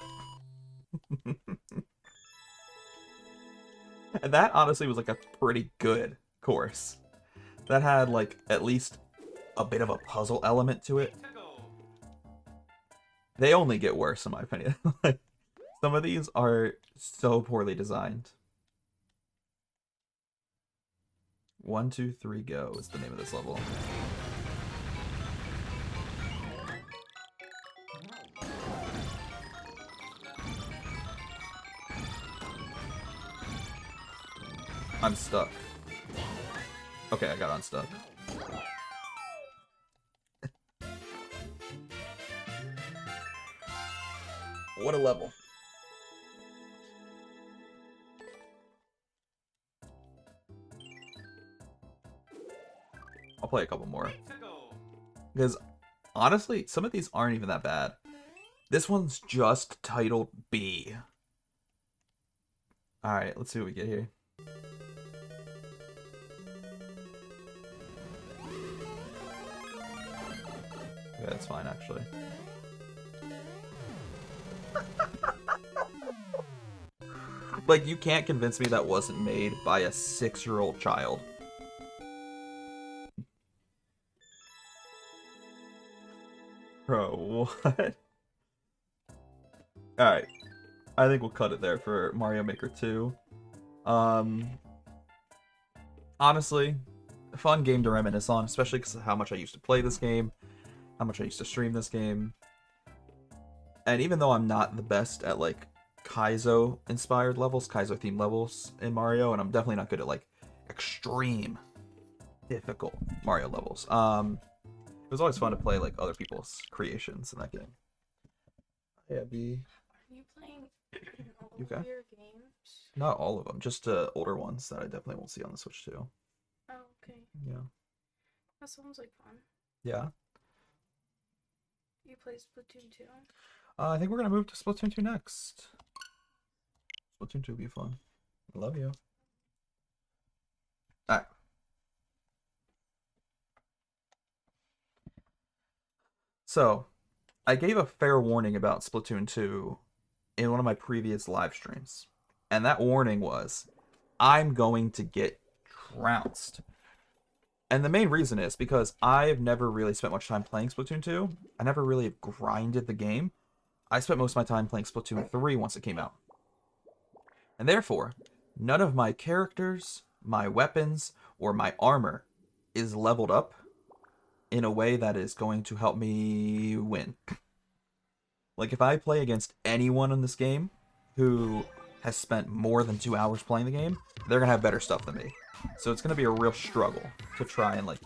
And that honestly was like a pretty good course. That had like at least a bit of a puzzle element to it. They only get worse in my opinion. Like, some of these are so poorly designed. 1, 2, 3, go is the name of this level. I'm stuck. Okay, I got unstuck. What a level. I'll play a couple more. Because, honestly, some of these aren't even that bad. This one's just titled B. Alright, let's see what we get here. Yeah, that's fine, actually. Like, you can't convince me that wasn't made by a 6-year-old child. Bro, what? Alright. I think we'll cut it there for Mario Maker 2. Honestly, a fun game to reminisce on, especially because of how much I used to play this game, how much I used to stream this game. And even though I'm not the best at, like, Kaizo-inspired levels, Kaizo-themed levels in Mario, and I'm definitely not good at, like, extreme, difficult Mario levels. It was always fun to play, like, other people's creations in that game. Yeah, B. Are you playing all You okay? of your games? Not all of them, just older ones that I definitely won't see on the Switch too. Oh, okay. Yeah. That sounds like fun. Yeah. You play Splatoon 2? I think we're gonna move to Splatoon 2 next. Splatoon 2 will be fun. I love you. Alright. So, I gave a fair warning about Splatoon 2 in one of my previous live streams. And that warning was, I'm going to get trounced. And the main reason is because I've never really spent much time playing Splatoon 2. I never really grinded the game. I spent most of my time playing Splatoon 3 once it came out. And therefore, none of my characters, my weapons, or my armor is leveled up in a way that is going to help me win. Like, if I play against anyone in this game who has spent more than 2 hours playing the game, they're gonna have better stuff than me. So it's gonna be a real struggle to try and, like,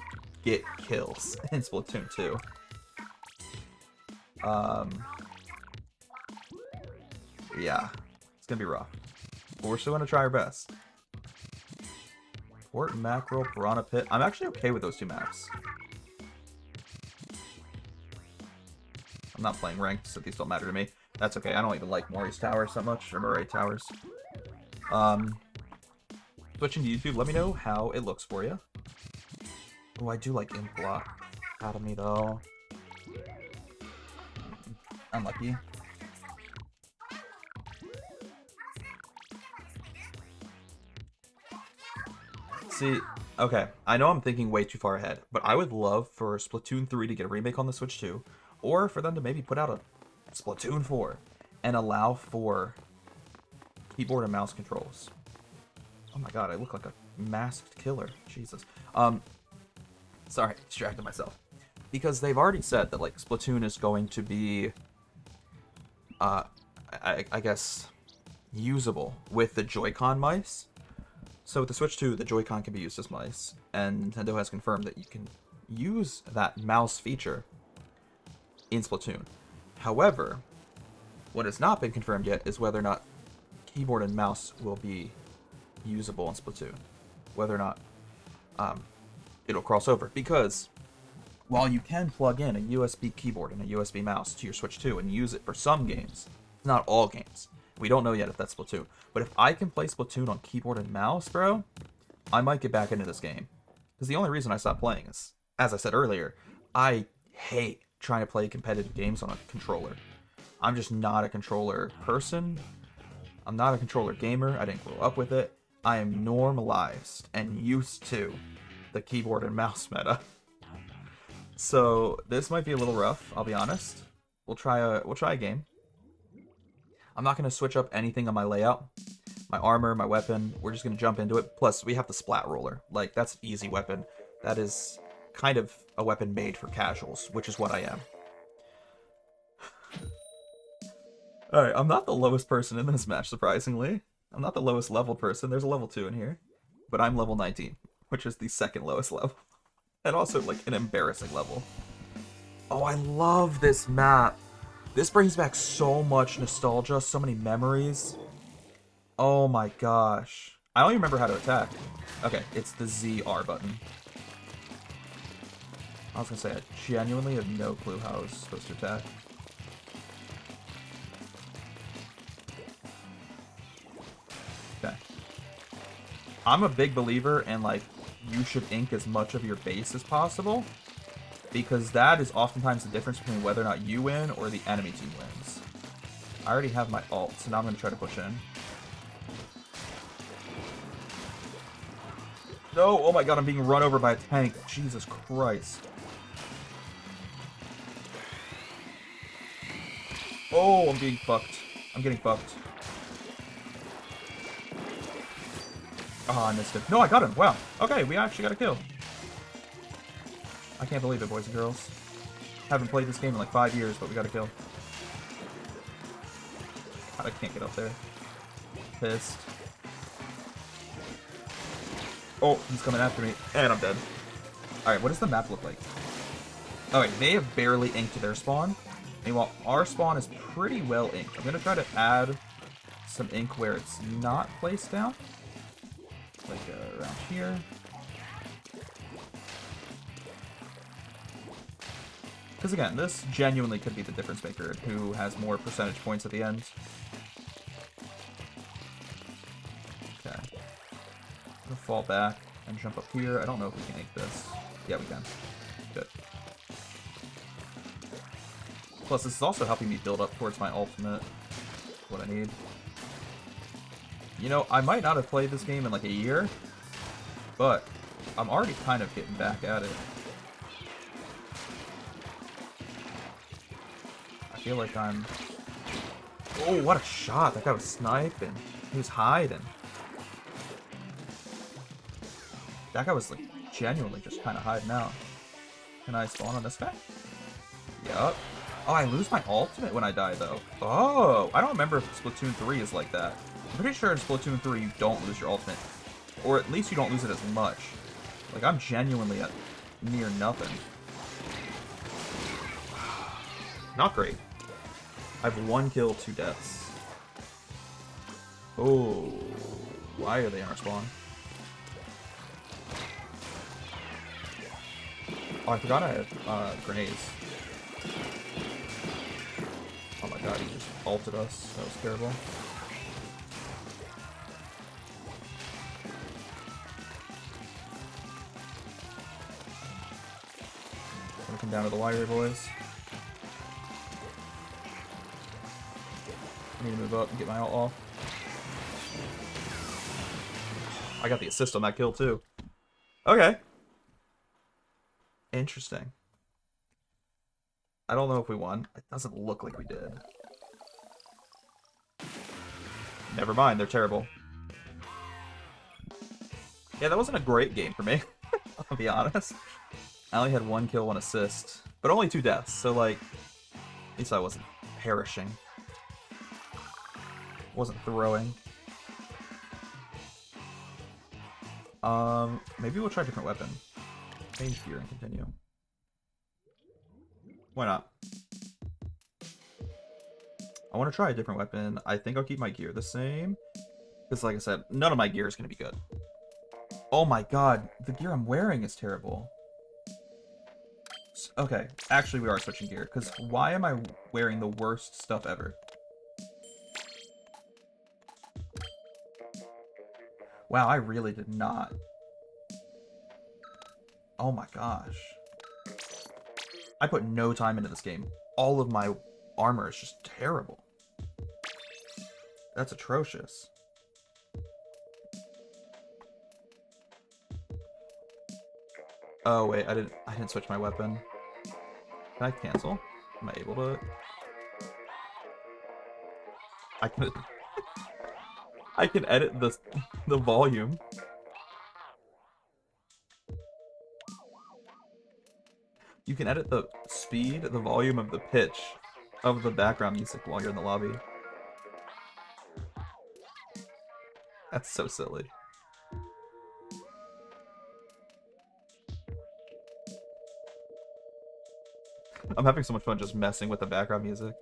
get kills in Splatoon 2. Yeah, it's gonna be rough. But we're still gonna try our best. Fort Mackerel, Piranha Pit. I'm actually okay with those two maps. I'm not playing ranked, so these don't matter to me. That's okay. I don't even like Maury's Towers that much, or Murray Towers. Switching to YouTube, let me know how it looks for you. Oh, I do like Ink Block Academy, though. Unlucky. See, okay, I know I'm thinking way too far ahead, but I would love for Splatoon 3 to get a remake on the Switch 2, or for them to maybe put out a Splatoon 4 and allow for keyboard and mouse controls. Oh my god, I look like a masked killer. Jesus. Sorry, distracted myself. Because they've already said that, like, Splatoon is going to be, I guess, usable with the Joy-Con mice. So with the Switch 2, the Joy-Con can be used as mice, and Nintendo has confirmed that you can use that mouse feature in Splatoon. However, what has not been confirmed yet is whether or not keyboard and mouse will be usable in Splatoon. Whether or not it'll cross over. Because while you can plug in a USB keyboard and a USB mouse to your Switch 2 and use it for some games, not all games. We don't know yet if that's Splatoon. But if I can play Splatoon on keyboard and mouse, bro, I might get back into this game. Because the only reason I stopped playing is, as I said earlier, I hate trying to play competitive games on a controller. I'm just not a controller person. I'm not a controller gamer. I didn't grow up with it. I am normalized and used to the keyboard and mouse meta. So this might be a little rough, I'll be honest. We'll try a game. I'm not going to switch up anything on my layout. My armor, my weapon, we're just going to jump into it. Plus, we have the Splat Roller. Like, that's an easy weapon. That is kind of a weapon made for casuals, which is what I am. Alright, I'm not the lowest person in this match, surprisingly. I'm not the lowest level person. There's a level 2 in here. But I'm level 19, which is the second lowest level. And also, like, an embarrassing level. Oh, I love this map. This brings back so much nostalgia, so many memories. Oh my gosh. I don't even remember how to attack. Okay, it's the ZR button. I was gonna say, I genuinely have no clue how I was supposed to attack. Okay. I'm a big believer in, like, you should ink as much of your base as possible, because that is oftentimes the difference between whether or not you win or the enemy team wins. I already have my ult, so now I'm going to try to push in. No! Oh my god, I'm being run over by a tank. Jesus Christ. Oh, I'm being fucked. I'm getting fucked. Oh, I missed it. No, I got him. Wow. Okay, we actually got a kill. I can't believe it, boys and girls. Haven't played this game in like 5 years, but we got a kill. God, I can't get up there. Pissed. Oh, he's coming after me, and I'm dead. Alright, what does the map look like? Alright, they have barely inked their spawn. Meanwhile, our spawn is pretty well inked. I'm going to try to add some ink where it's not placed down. Like around here. Because again, this genuinely could be the difference maker, who has more percentage points at the end. Okay. I'm gonna fall back and jump up here. I don't know if we can ink this. Yeah, we can. Good. Plus, this is also helping me build up towards my ultimate. What I need. You know, I might not have played this game in like a year, but I'm already kind of getting back at it. I feel like I'm... Oh, what a shot. That guy was sniping. He was hiding. That guy was, like, genuinely just kind of hiding out. Can I spawn on this guy? Yup. Oh, I lose my ultimate when I die, though. Oh, I don't remember if Splatoon 3 is like that. I'm pretty sure in Splatoon 3 you don't lose your ultimate. Or at least you don't lose it as much. Like, I'm genuinely at near nothing. Not great. I have 1 kill, 2 deaths. Oh, why are they in our spawn? Oh, I forgot I have grenades. Oh my god, he just ulted us. That was terrible. Gonna come down to the wire, boys. I need to move up and get my ult off. I got the assist on that kill, too. Okay. Interesting. I don't know if we won. It doesn't look like we did. Never mind, they're terrible. Yeah, that wasn't a great game for me. I'll be honest. I only had 1 kill, 1 assist. But only 2 deaths, so like... At least I wasn't perishing. Wasn't throwing. Maybe we'll try a different weapon. Change gear and continue. Why not? I want to try a different weapon. I think I'll keep my gear the same. Because like I said, none of my gear is going to be good. Oh my god, the gear I'm wearing is terrible. Okay, actually we are switching gear. Because why am I wearing the worst stuff ever? Wow, I really did not. Oh my gosh. I put no time into this game. All of my armor is just terrible. That's atrocious. Oh wait, I didn't switch my weapon. Can I cancel? Am I able to? I can I can edit the volume. You can edit the speed, the volume of the pitch of the background music while you're in the lobby. That's so silly. I'm having so much fun just messing with the background music.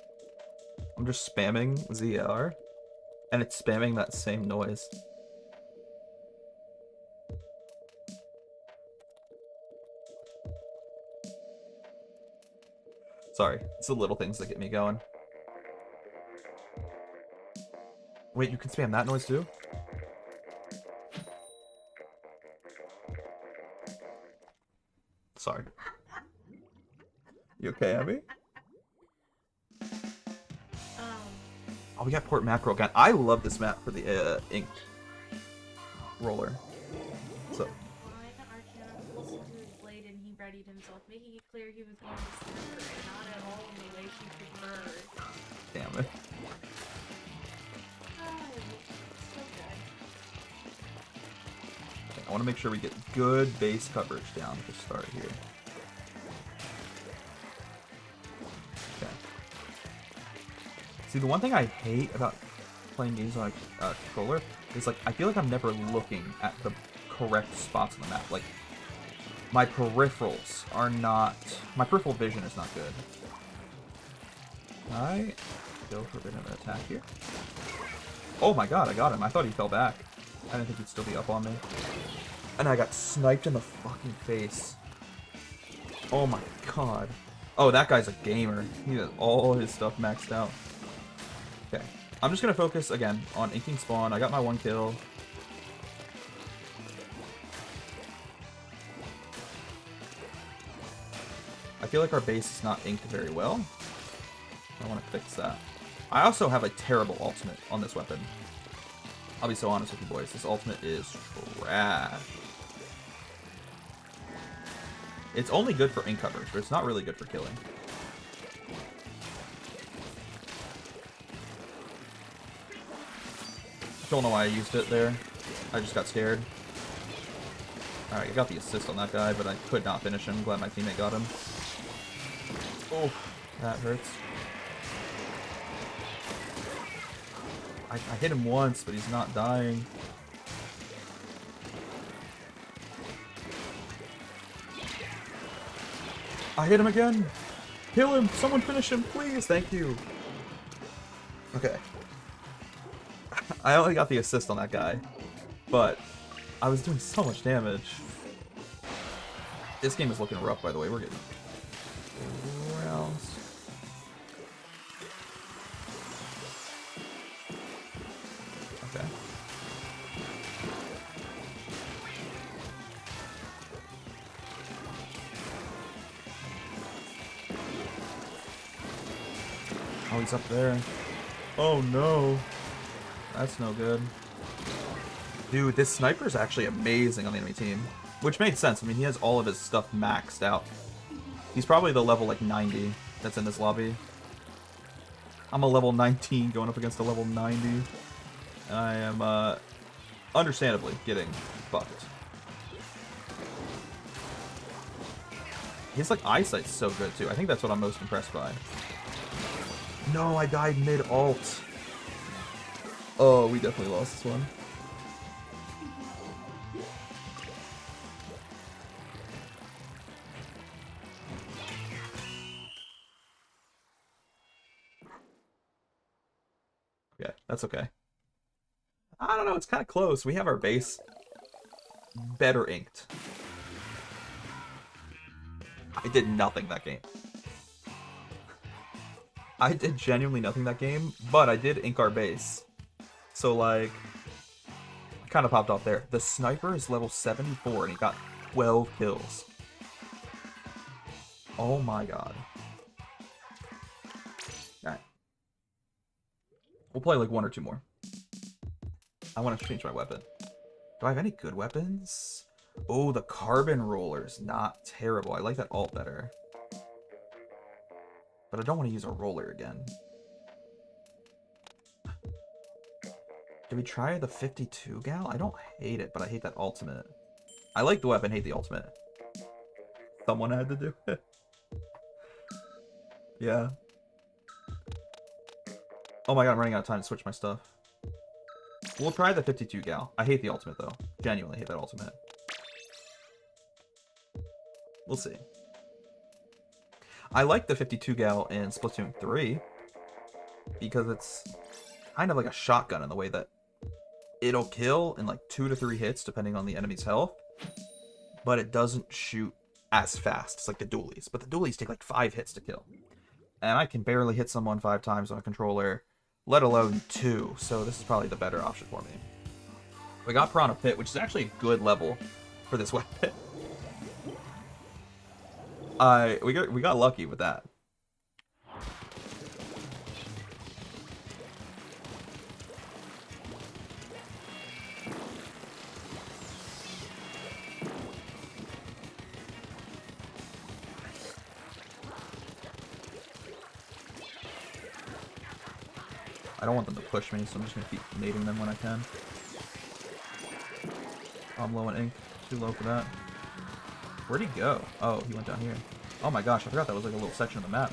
I'm just spamming ZR, and it's spamming that same noise. Sorry, it's the little things that get me going. Wait, you can spam that noise too? Sorry. You okay, Abby? Oh, we got Port Mackerel again. I love this map for the ink roller. So. And he readied himself, making it clear he was going to snap her, and not at all in the way she preferred. Damn it. So good. Okay, I want to make sure we get good base coverage down to start here. Okay. See, the one thing I hate about playing games on a controller is, like, I feel like I'm never looking at the correct spots on the map. Like, my peripherals are not... My peripheral vision is not good. Can I go for a bit of an attack here? Oh my god, I got him. I thought he fell back. I didn't think he'd still be up on me. And I got sniped in the fucking face. Oh my god. Oh, that guy's a gamer. He has all his stuff maxed out. Okay. I'm just gonna focus, again, on inking spawn. I got my 1 kill. I feel like our base is not inked very well. I want to fix that. I also have a terrible ultimate on this weapon. I'll be so honest with you boys. This ultimate is trash. It's only good for ink coverage, but it's not really good for killing. Don't know why I used it there. I just got scared. Alright, I got the assist on that guy, but I could not finish him. Glad my teammate got him. Oh, that hurts. I hit him once, but he's not dying. I hit him again! Kill him! Someone finish him, please! Thank you! Okay. I only got the assist on that guy, but I was doing so much damage. This game is looking rough, by the way. We're getting rounds. Okay. Oh, he's up there. Oh no. That's no good. Dude, this sniper is actually amazing on the enemy team. Which made sense. I mean, he has all of his stuff maxed out. He's probably the level, like, 90 that's in this lobby. I'm a level 19 going up against a level 90. I am, understandably getting fucked. His, like, eyesight's so good, too. I think that's what I'm most impressed by. No, I died mid-ult. Oh, we definitely lost this one. Yeah, that's okay. I don't know, it's kind of close. We have our base better inked. I did nothing that game. I did genuinely nothing that game, but I did ink our base. So, like, I kind of popped off there. The sniper is level 74, and he got 12 kills. Oh my god. Alright. We'll play, like, one or two more. I want to change my weapon. Do I have any good weapons? Oh, the carbon roller's not terrible. I like that ult better. But I don't want to use a roller again. Did we try the 52 gal? I don't hate it, but I hate that ultimate. I like the weapon, hate the ultimate. Someone had to do it. Yeah. Oh my god, I'm running out of time to switch my stuff. We'll try the 52 gal. I hate the ultimate, though. Genuinely hate that ultimate. We'll see. I like the 52 gal in Splatoon 3 because it's kind of like a shotgun in the way that it'll kill in like 2 to 3 hits depending on the enemy's health, but it doesn't shoot as fast. It's like the dualies, but the dualies take like 5 hits to kill. And I can barely hit someone 5 times on a controller, let alone 2, so this is probably the better option for me. We got Piranha Pit, which is actually a good level for this weapon. We got lucky with that. I don't want them to push me, so I'm just gonna keep nading them when I can. Oh, I'm low in ink. Too low for that. Where'd he go? Oh, he went down here. Oh my gosh, I forgot that was like a little section of the map.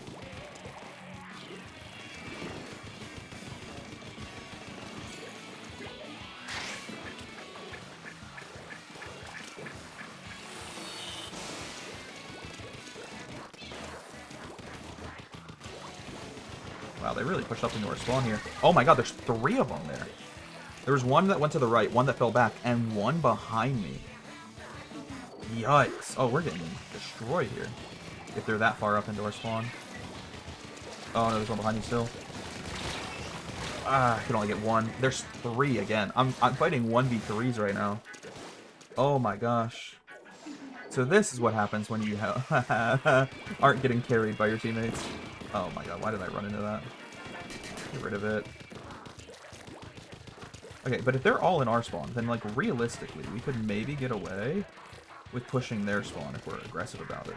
Wow, they really pushed up into our spawn here. Oh my god, there's 3 of them there. There was one that went to the right, one that fell back, and one behind me. Yikes. Oh, we're getting destroyed here. If they're that far up into our spawn. Oh no, there's one behind you still. Ah, I can only get one. There's 3 again. I'm fighting 1v3s right now. Oh my gosh. So this is what happens when you aren't getting carried by your teammates. Oh my god, why did I run into that? Get rid of it. Okay, but if they're all in our spawn, then like realistically, we could maybe get away with pushing their spawn if we're aggressive about it.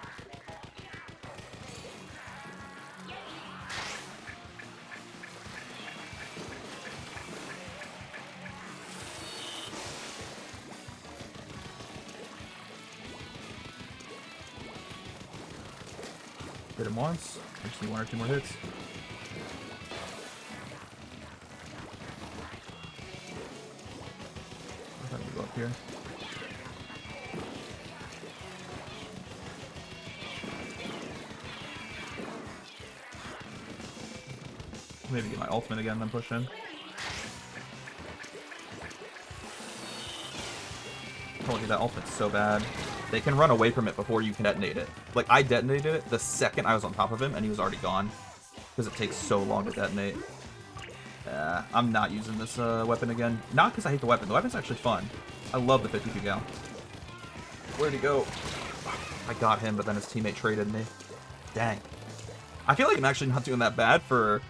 Hit him once. I just need 1 or 2 more hits. I'm trying to go up here. Maybe get my ultimate again, then push in. Told you that ultimate's so bad. They can run away from it before you can detonate it. Like, I detonated it the second I was on top of him, and he was already gone. Because it takes so long to detonate. I'm not using this weapon again. Not because I hate the weapon. The weapon's actually fun. I love the 52 gal. Where'd he go? I got him, but then his teammate traded me. Dang. I feel like I'm actually not doing that bad for,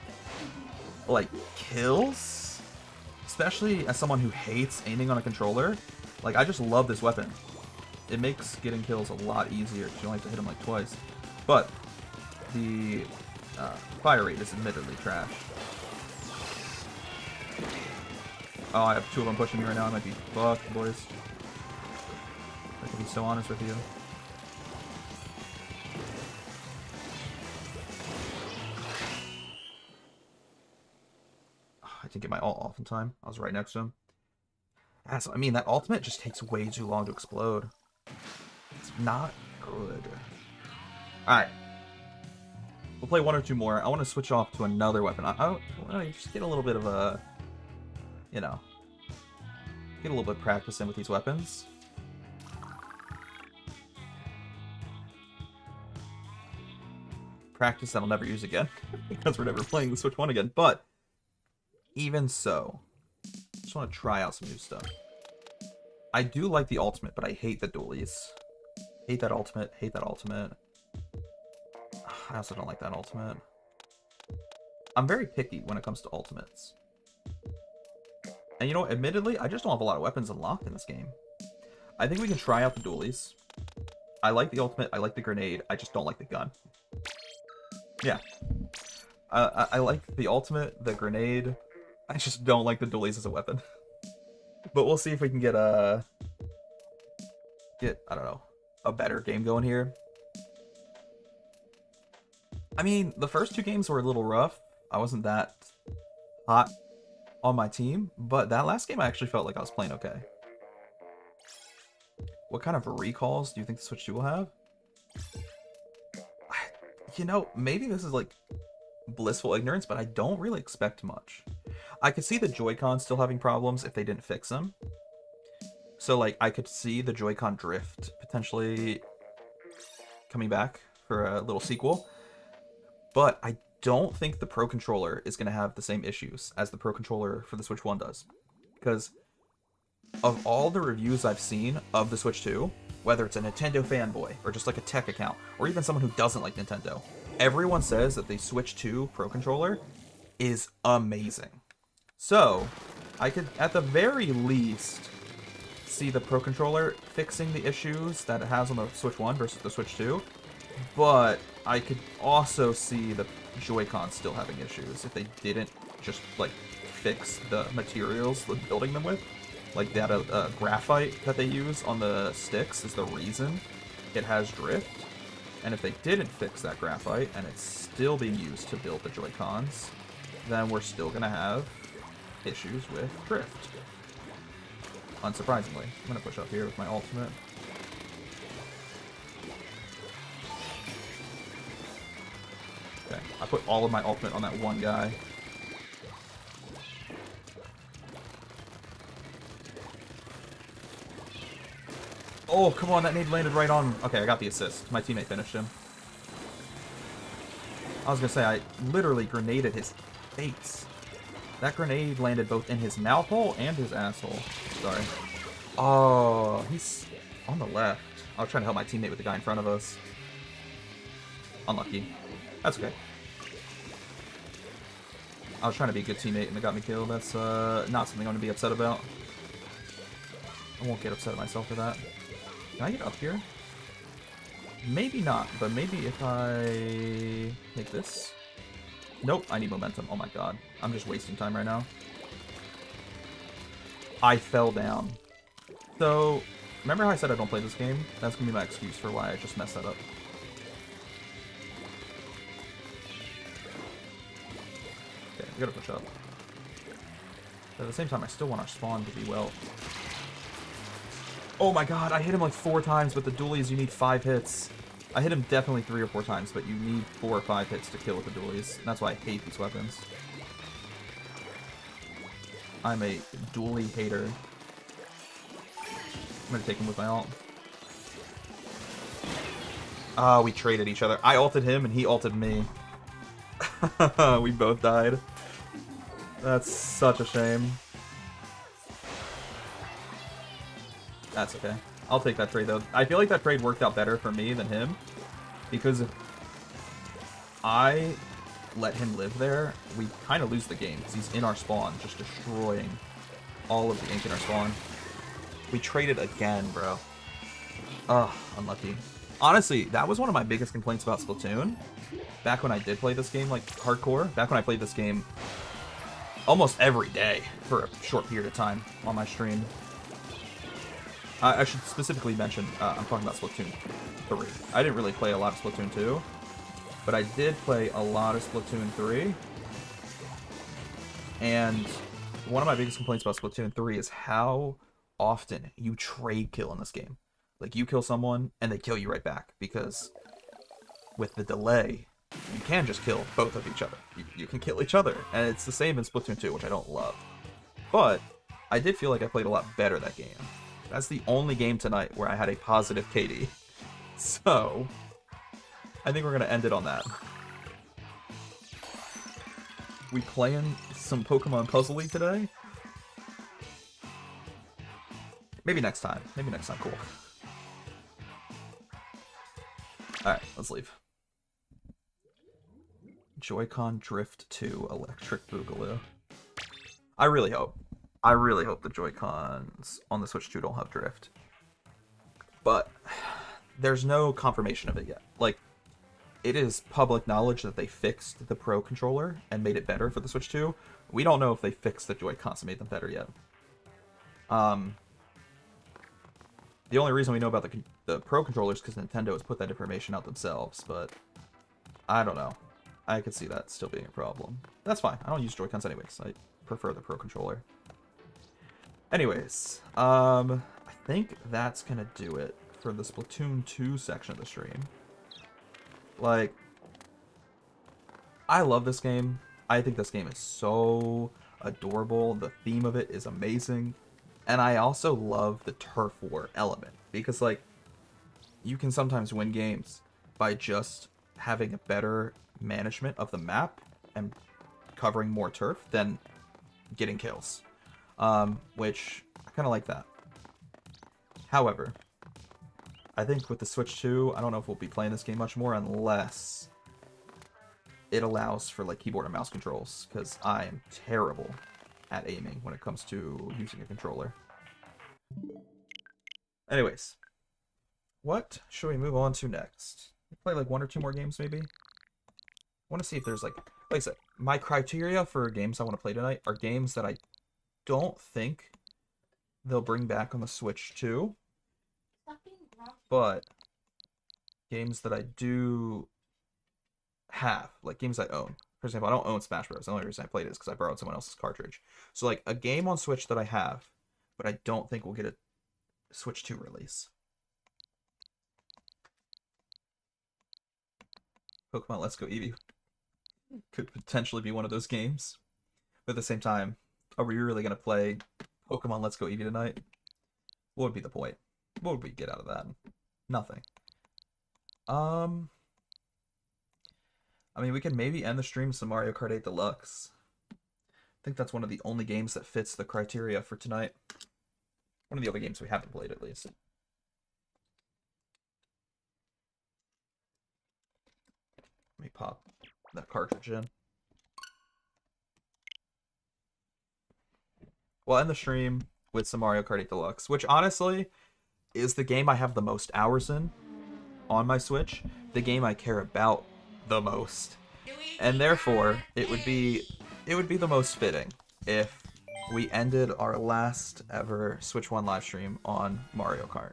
like, kills. Especially as someone who hates aiming on a controller. Like, I just love this weapon. It makes getting kills a lot easier because you only have to hit them like twice. But the fire rate is admittedly trash. Oh, I have 2 of them pushing me right now. I might be fucked, boys. I can be so honest with you. I didn't get my ult off in time. I was right next to him. I mean, that ultimate just takes way too long to explode. It's not good. Alright. We'll play 1 or 2 more. I want to switch off to another weapon. I want to just get a little bit of a... You know. Get a little bit of practice in with these weapons. Practice that I'll never use again. Because we're never playing the Switch 1 again. But, even so... I just want to try out some new stuff. I do like the ultimate, but I hate the dualies. Hate that ultimate. Hate that ultimate. I also don't like that ultimate. I'm very picky when it comes to ultimates. And you know what? Admittedly, I just don't have a lot of weapons unlocked in this game. I think we can try out the dualies. I like the ultimate. I like the grenade. I just don't like the gun. Yeah. I like the ultimate, the grenade. I just don't like the dualies as a weapon. But we'll see if we can get I don't know, a better game going here. I mean, the first 2 games were a little rough. I wasn't that hot on my team, but that last game I actually felt like I was playing okay. What kind of recalls do you think the Switch 2 will have? You know, maybe this is like blissful ignorance, but I don't really expect much. I could see the Joy-Con still having problems if they didn't fix them. So, like, I could see the Joy-Con drift potentially coming back for a little sequel. But I don't think the Pro Controller is going to have the same issues as the Pro Controller for the Switch 1 does. Because of all the reviews I've seen of the Switch 2, whether it's a Nintendo fanboy, or just like a tech account, or even someone who doesn't like Nintendo, everyone says that the Switch 2 Pro Controller is amazing. So, I could, at the very least, see the Pro Controller fixing the issues that it has on the Switch 1 versus the Switch 2, but I could also see the Joy-Con still having issues if they didn't just, like, fix the materials they're building them with. Like, that graphite that they use on the sticks is the reason it has drift. And if they didn't fix that graphite, and it's still being used to build the Joy-Cons, then we're still going to have issues with drift. Unsurprisingly. I'm going to push up here with my ultimate. Okay, I put all of my ultimate on that one guy. Oh, come on, that nade landed right on... Okay, I got the assist. My teammate finished him. I was gonna say, I literally grenaded his face. That grenade landed both in his mouth hole and his asshole. Sorry. Oh, he's on the left. I was trying to help my teammate with the guy in front of us. Unlucky. That's okay. I was trying to be a good teammate and it got me killed. That's not something I'm going to be upset about. I won't get upset at myself for that. Can I get up here? Maybe not, but maybe if I make this. Nope, I need momentum. Oh my god. I'm just wasting time right now. I fell down. So, remember how I said I don't play this game? That's gonna be my excuse for why I just messed that up. Okay, we gotta push up. But at the same time, I still want our spawn to be well. Oh my god, I hit him like 4 times, but the dualies, you need 5 hits. I hit him definitely 3 or 4 times, but you need 4 or 5 hits to kill with the dualies. And that's why I hate these weapons. I'm a dualie hater. I'm gonna take him with my ult. Ah, we traded each other. I ulted him and he ulted me. We both died. That's such a shame. That's okay. I'll take that trade though. I feel like that trade worked out better for me than him. Because if I let him live there, we kind of lose the game. Because he's in our spawn, just destroying all of the ink in our spawn. We traded again, bro. Ugh, unlucky. Honestly, that was one of my biggest complaints about Splatoon. Back when I did play this game, like, hardcore. Back when I played this game almost every day for a short period of time on my stream. I should specifically mention, I'm talking about Splatoon 3. I didn't really play a lot of Splatoon 2, but I did play a lot of Splatoon 3. And one of my biggest complaints about Splatoon 3 is how often you trade kill in this game. Like, you kill someone, and they kill you right back, because with the delay, you can just kill both of each other. You can kill each other, and it's the same in Splatoon 2, which I don't love. But I did feel like I played a lot better that game. That's the only game tonight where I had a positive KD. So, I think we're going to end it on that. We playing some Pokemon Puzzle League today? Maybe next time. Maybe next time. Cool. Alright, let's leave. Joy-Con Drift 2 Electric Boogaloo. I really hope the Joy-Cons on the Switch 2 don't have drift. But there's no confirmation of it yet. Like, it is public knowledge that they fixed the Pro controller and made it better for the Switch 2. We don't know if they fixed the Joy-Cons and made them better yet. The only reason we know about the Pro controllers is because Nintendo has put that information out themselves, but I don't know. I could see that still being a problem. That's fine. I don't use Joy-Cons anyways. I prefer the Pro controller. Anyways, I think that's gonna do it for the Splatoon 2 section of the stream. Like, I love this game. I think this game is so adorable. The theme of it is amazing. And I also love the turf war element. Because, like, you can sometimes win games by just having a better management of the map and covering more turf than getting kills. Which, I kind of like that. However, I think with the Switch 2, I don't know if we'll be playing this game much more unless it allows for, like, keyboard and mouse controls, because I am terrible at aiming when it comes to using a controller. Anyways, what should we move on to next? Play, like, 1 or 2 more games, maybe? I want to see if there's, like I said, my criteria for games I want to play tonight are games that I don't think they'll bring back on the Switch 2, but games that I do have, like games I own. For example, I don't own Smash Bros. The only reason I played it is because I borrowed someone else's cartridge. So, like, a game on Switch that I have, but I don't think will get a Switch 2 release. Pokemon Let's Go Eevee could potentially be one of those games. But at the same time, are we really going to play Pokemon Let's Go Eevee tonight? What would be the point? What would we get out of that? Nothing. I mean, we can maybe end the stream with some Mario Kart 8 Deluxe. I think that's one of the only games that fits the criteria for tonight. One of the other games we haven't played, at least. Let me pop that cartridge in. We'll end the stream with some Mario Kart 8 Deluxe, which honestly, is the game I have the most hours in on my Switch, the game I care about the most. And therefore, it would be the most fitting if we ended our last ever Switch 1 live stream on Mario Kart.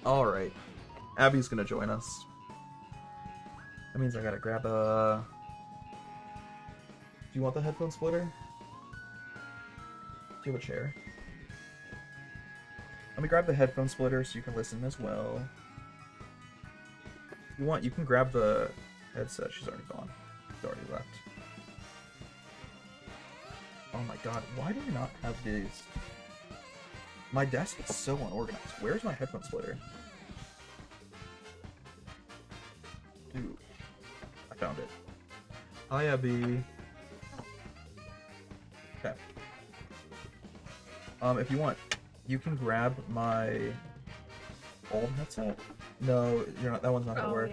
Alright. Abby's gonna join us. That means I gotta grab a... Do you want the headphone splitter? Do you have a chair? Let me grab the headphone splitter so you can listen as well. If you want, you can grab the headset. She's already gone. She's already left. Oh my god, why do I not have these? My desk is so unorganized. Where's my headphone splitter? Dude. I found it. Hi, Abby. Okay. If you want, you can grab my old headset. No, you're not. That one's not gonna work.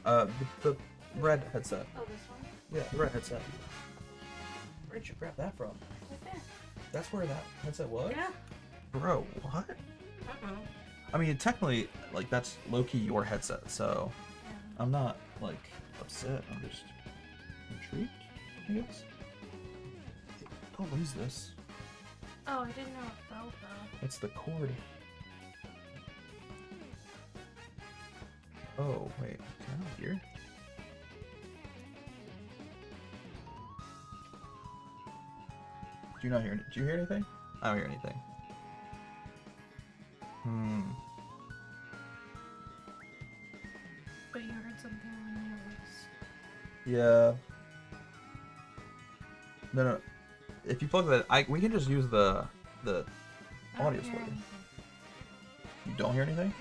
Yeah. The red headset. Oh, this one? Yeah, the red headset. Where did you grab that from? Right there. That's where that headset was? Yeah. Bro, what? I mean, technically, like, that's low-key your headset, so Yeah. I'm not, like, upset. I'm just intrigued, I guess. Oh, what is this? Oh, I didn't know it felt though. It's the cord. Oh, wait. Can I not hear? Do you not hear? Do you hear anything? I don't hear anything. But you heard something when you was... Yeah. No. If you plug that, we can just use the audio splitter. You don't hear anything?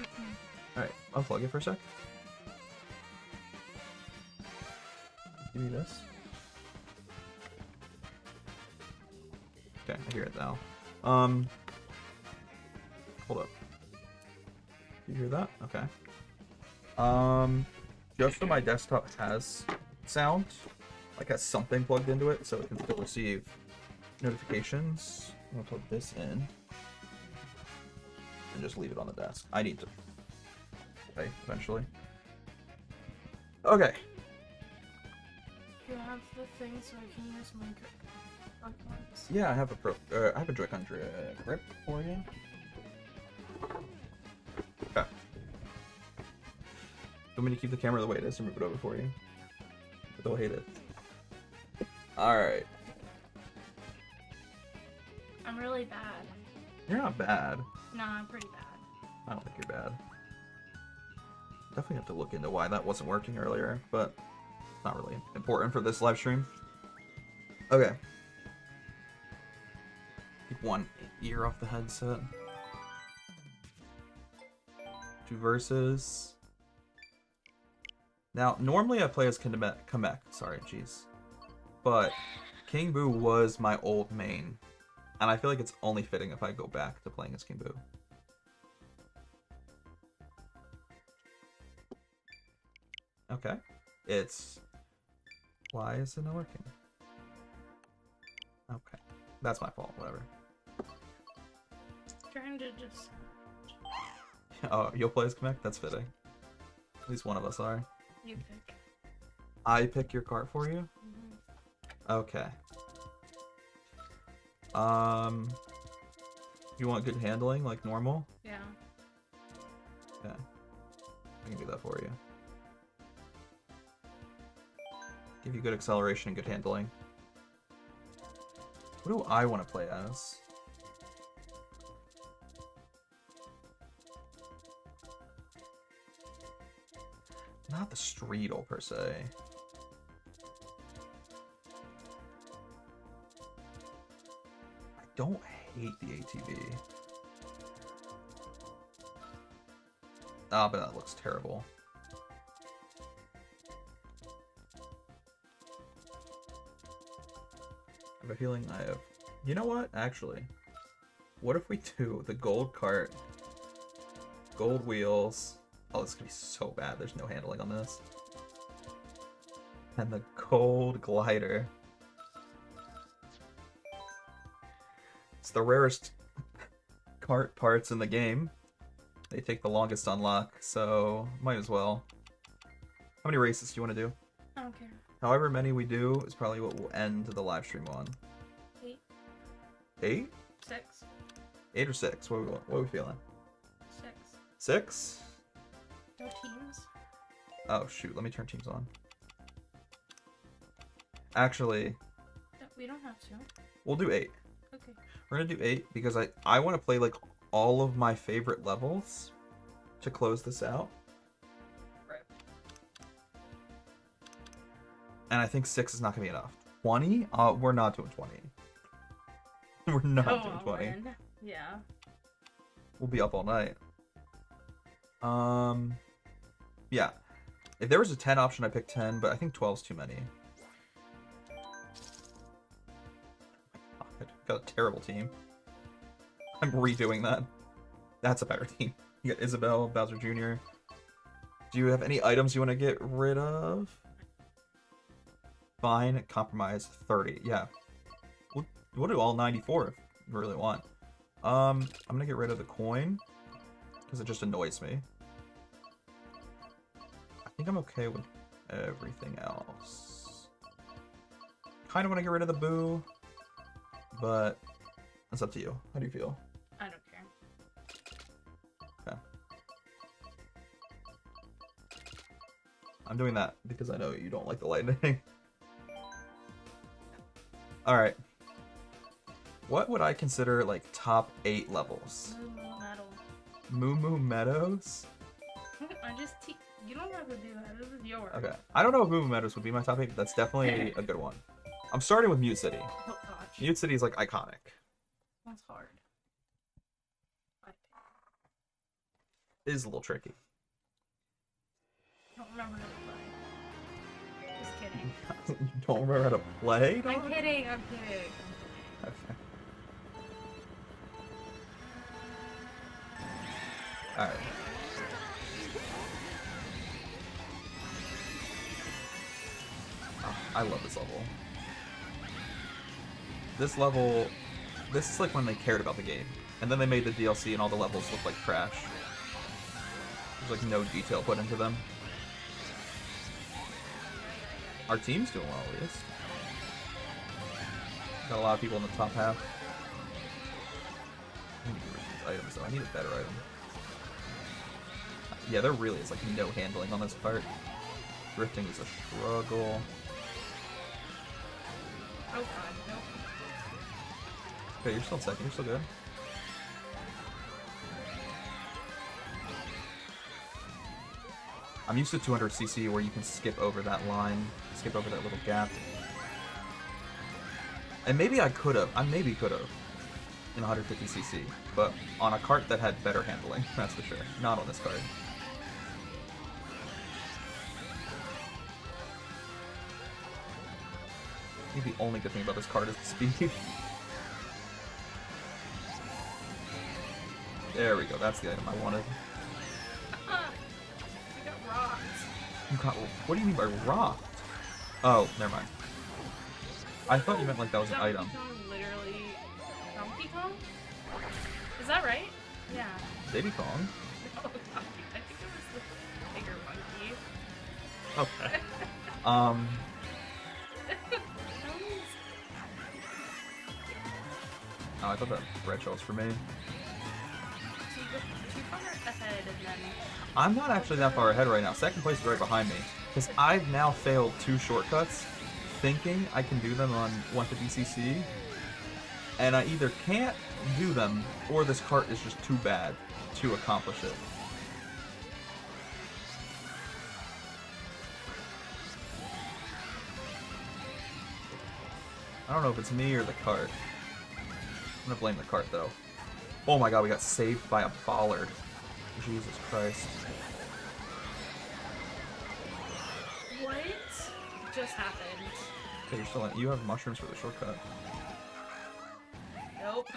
All right, unplug it for a sec. Give me this. Okay, I hear it now. Hold up. You hear that? Okay. Just so my desktop has sound, like has something plugged into it, so it can still receive notifications. I'm gonna plug this in and just leave it on the desk. I need to play eventually. Okay. You have the thing so I can use my grip. Yeah, I have a Joy-Con grip for you. Okay. You want me to keep the camera the way it is or move it over for you? They'll hate it. Alright. I'm really bad. You're not bad. No, I'm pretty bad. I don't think you're bad. Definitely have to look into why that wasn't working earlier, but not really important for this live stream. Okay. Keep one ear off the headset. 2 verses. Now, normally I play as Kamek. Sorry, jeez. But King Boo was my old main. And I feel like it's only fitting if I go back to playing as King Boo. Okay. Why is it not working? Okay. That's my fault, whatever. Trying to just... Oh, you'll play as Kamek? That's fitting. At least one of us are. You pick. I pick your cart for you? Mm-hmm. Okay. You want good handling, like normal? Yeah. Okay. I can do that for you. Give you good acceleration and good handling. What do I want to play as? Not the Streetle, per se. I don't hate the ATV. Ah, but that looks terrible. I have a feeling I have... You know what? Actually, what if we do the gold cart, gold wheels... Oh, this is going to be so bad. There's no handling on this. And the gold glider. It's the rarest cart parts in the game. They take the longest to unlock, so might as well. How many races do you want to do? I don't care. However many we do is probably what will end the live stream on. 8. 8? 6. 8 or 6? What are we feeling? 6. 6? No teams. Oh shoot, let me turn teams on. Actually, No, we don't have to. we'll do 8. Okay. We're gonna do 8 because I want to play like all of my favorite levels to close this out. Right. And I think 6 is not gonna be enough. 20? We're not doing 20. We're not doing 20. Win. Yeah. We'll be up all night. Yeah. If there was a 10 option, I'd pick 10, but I think 12 is too many. God, got a terrible team. I'm redoing that. That's a better team. You got Isabel, Bowser Jr. Do you have any items you want to get rid of? Fine, compromise 30. Yeah. We'll do all 94 if you really want. I'm gonna get rid of the coin because it just annoys me. I think I'm okay with everything else. Kind of want to get rid of the boo, but that's up to you. How do you feel? I don't care. Okay. I'm doing that because I know you don't like the lightning. Alright. What would I consider like top 8 levels? Moo Metal. Moo Moo Meadows? You don't have to do that. This is yours. Okay. I don't know if Moo Moo Meadows would be my top 8, but that's definitely a good one. I'm starting with Mute City. Oh gosh. Mute City is like iconic. That's hard. It is a little tricky. I don't remember how to play. Just kidding. You don't remember how to play? I'm dog? kidding. I'm kidding. Okay. Alright. Oh, I love this level. This is like when they cared about the game. And then they made the DLC and all the levels look like trash. There's like no detail put into them. Our team's doing well, at least. Got a lot of people in the top half. I need to get rid of these items though. I need a better item. Yeah, there really is like no handling on this part. Drifting is a struggle. Oh god, nope. Okay, you're still in second. You're still good. I'm used to 200cc where you can skip over that line, skip over that little gap. And maybe I could have. I maybe could have in 150cc, but on a cart that had better handling, that's for sure. Not on this cart. I think the only good thing about this cart is the speed. There we go. That's the item I wanted. We got rocked. You got, what do you mean by rocked? Oh, never mind. I thought you meant like that was an item. Donkey Kong literally... Donkey Kong? Is that right? Yeah. Baby Kong. Oh, Donkey. I think it was the bigger monkey. Okay. Oh, I thought that red shell was for me. So you go too far ahead and then... I'm not actually that far ahead right now. Second place is right behind me. Because I've now failed 2 shortcuts, thinking I can do them on 150cc. And I either can't do them, or this cart is just too bad to accomplish it. I don't know if it's me or the cart. I'm gonna blame the cart though. Oh my god, we got saved by a bollard. Jesus Christ. What just happened? Okay, you're still in. You have mushrooms for the shortcut. Nope.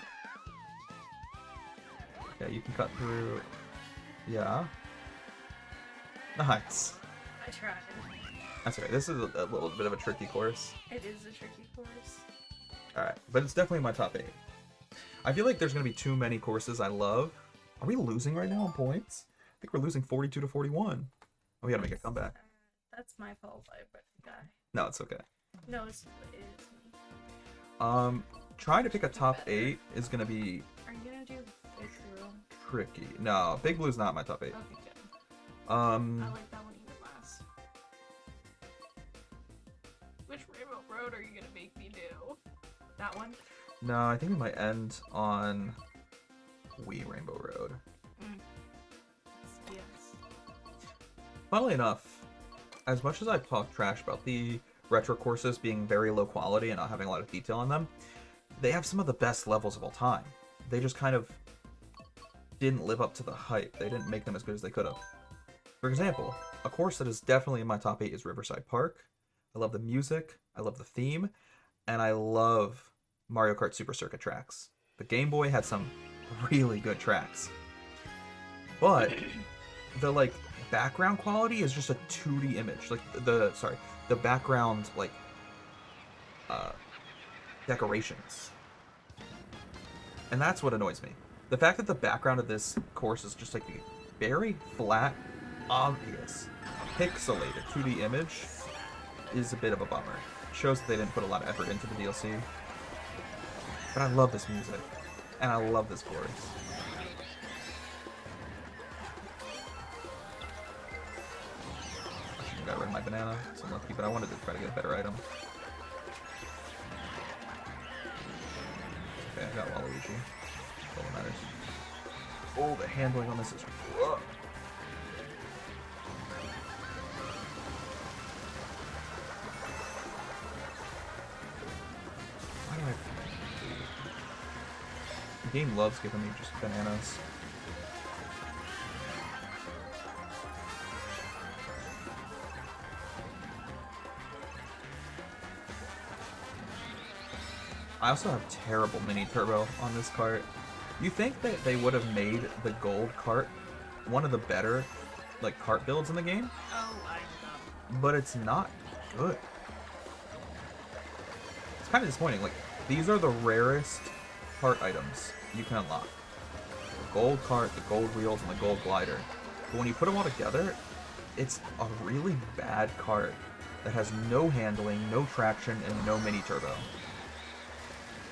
Yeah, you can cut through. Yeah. Nice. I tried. That's okay. This is a little bit of a tricky course. It is a tricky course. Alright, but it's definitely my top 8. I feel like there's going to be too many courses I love. Are we losing right now on points? I think we're losing 42 to 41. Oh, we gotta make a comeback. That's my fault, I put the guy. No, it's okay. No, it is me. Trying to pick a top 8 is going to be Are you gonna do Big Blue? tricky. No, Big Blue's not my top 8. Okay, good. I Um, like that one even less. Which Rainbow Road are you gonna make me do? That one? no, I think we might end on Wii Rainbow Road. Yes. Funnily enough, as much as I've talked trash about the retro courses being very low quality and not having a lot of detail on them, they have some of the best levels of all time. They just kind of didn't live up to the hype. They didn't make them as good as they could have. For example, a course that is definitely in my top 8 is Riverside Park. I love the music, I love the theme, and I love Mario Kart Super Circuit tracks. The Game Boy had some really good tracks. But the like background quality is just a 2D image. Like the background like decorations. And that's what annoys me. The fact that the background of this course is just like a very flat, obvious, pixelated 2D image is a bit of a bummer. It shows that they didn't put a lot of effort into the DLC. But I love this music. And I love this course. I shouldn't have got rid of my banana. It's unlucky, but I wanted to try to get a better item. Okay, I got Waluigi. That's all that matters. Oh, the handling on this is rough. Why do I... The game loves giving me just bananas. I also have terrible mini turbo on this cart. You think that they would have made the gold cart one of the better like cart builds in the game, Oh, I know. but it's not good. It's kind of disappointing. Like, these are the rarest cart items you can unlock. The gold cart, the gold wheels, and the gold glider. But when you put them all together, it's a really bad cart that has no handling, no traction, and no mini turbo.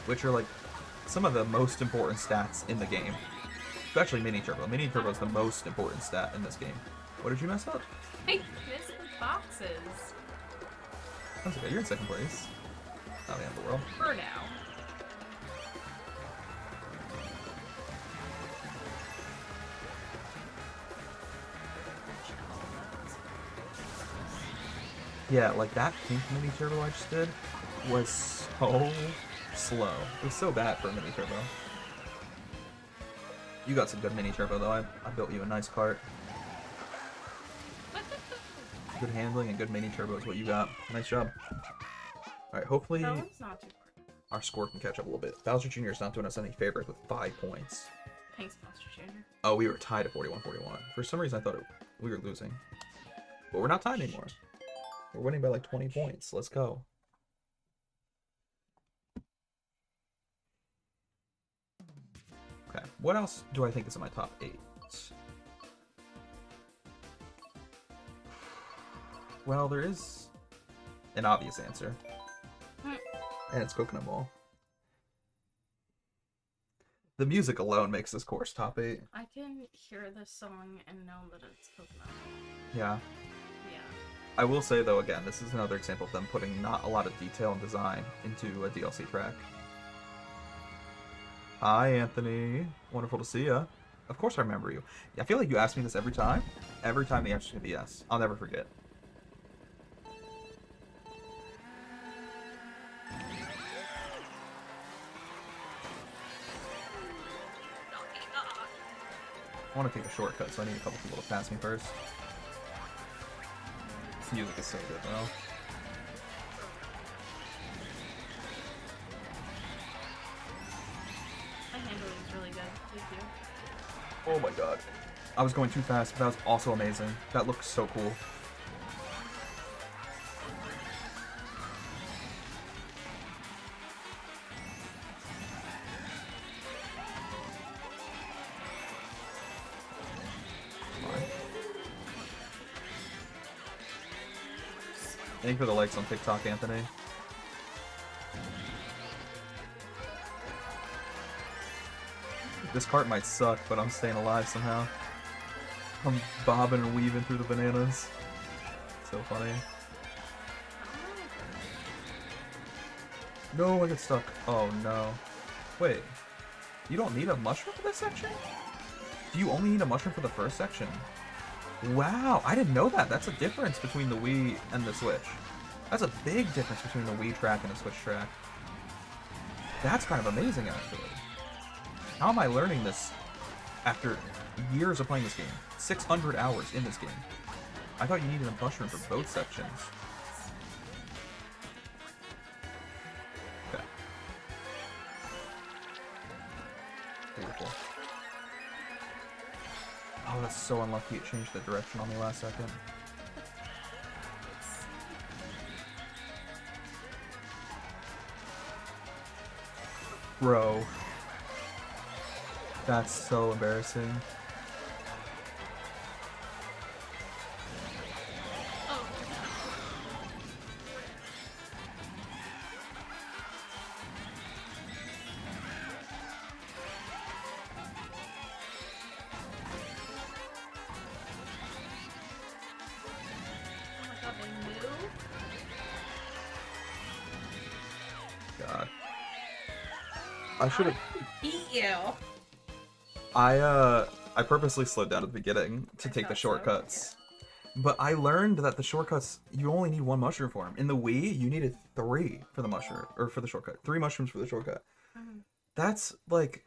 Which are like some of the most important stats in the game. Especially mini turbo. Mini turbo is the most important stat in this game. What did you mess up? I missed the boxes. That's okay, you're in second place. Not the end of the world. For now. Yeah, like that pink mini turbo I just did was so slow. It was so bad for a mini turbo. You got some good mini turbo though. I built you a nice cart. Good handling and good mini turbo is what you got. Nice job. Alright, hopefully That one's not too hard. our score can catch up a little bit. Bowser Jr. is not doing us any favors with 5 points. Thanks, Monster Jr. Oh, we were tied at 41-41. For some reason I thought we were losing. But we're not tied anymore. We're winning by like 20 points. Let's go. Okay, what else do I think is in my top 8? Well, there is an obvious answer. And it's Coconut Ball. The music alone makes this course top 8. I can hear this song and know that it's Coconut. Yeah. Yeah. I will say, though, again, this is another example of them putting not a lot of detail and design into a DLC track. Hi, Anthony. Wonderful to see ya. Of course I remember you. I feel like you ask me this every time. Every time the answer's gonna be yes. I'll never forget. I want to take a shortcut, so I need a couple people to pass me first. This music is so good, though. Thank you. Oh my god. I was going too fast, but that was also amazing. That looked so cool. Thank you for the likes on TikTok, Anthony. This cart might suck, but I'm staying alive somehow. I'm bobbing and weaving through the bananas. So funny. No, I get stuck. Oh no. Wait. You don't need a mushroom for this section? Do you only need a mushroom for the first section? Wow, I didn't know that. That's a difference between the Wii and the Switch. That's a big difference between the Wii track and the Switch track. That's kind of amazing, actually. How am I learning this after years of playing this game? 600 hours in this game. I thought you needed a mushroom for both sections. Okay. Beautiful. Oh, that's so unlucky. It changed the direction on me last second. Bro. That's so embarrassing. Oh. Oh my god, they knew? God. I should have. Beat you. I purposely slowed down at the beginning to take the shortcuts. But I learned that the shortcuts, you only need one mushroom for them. In the Wii, you needed 3 for the mushroom, or for the shortcut. 3 mushrooms for the shortcut. Mm-hmm. That's, like,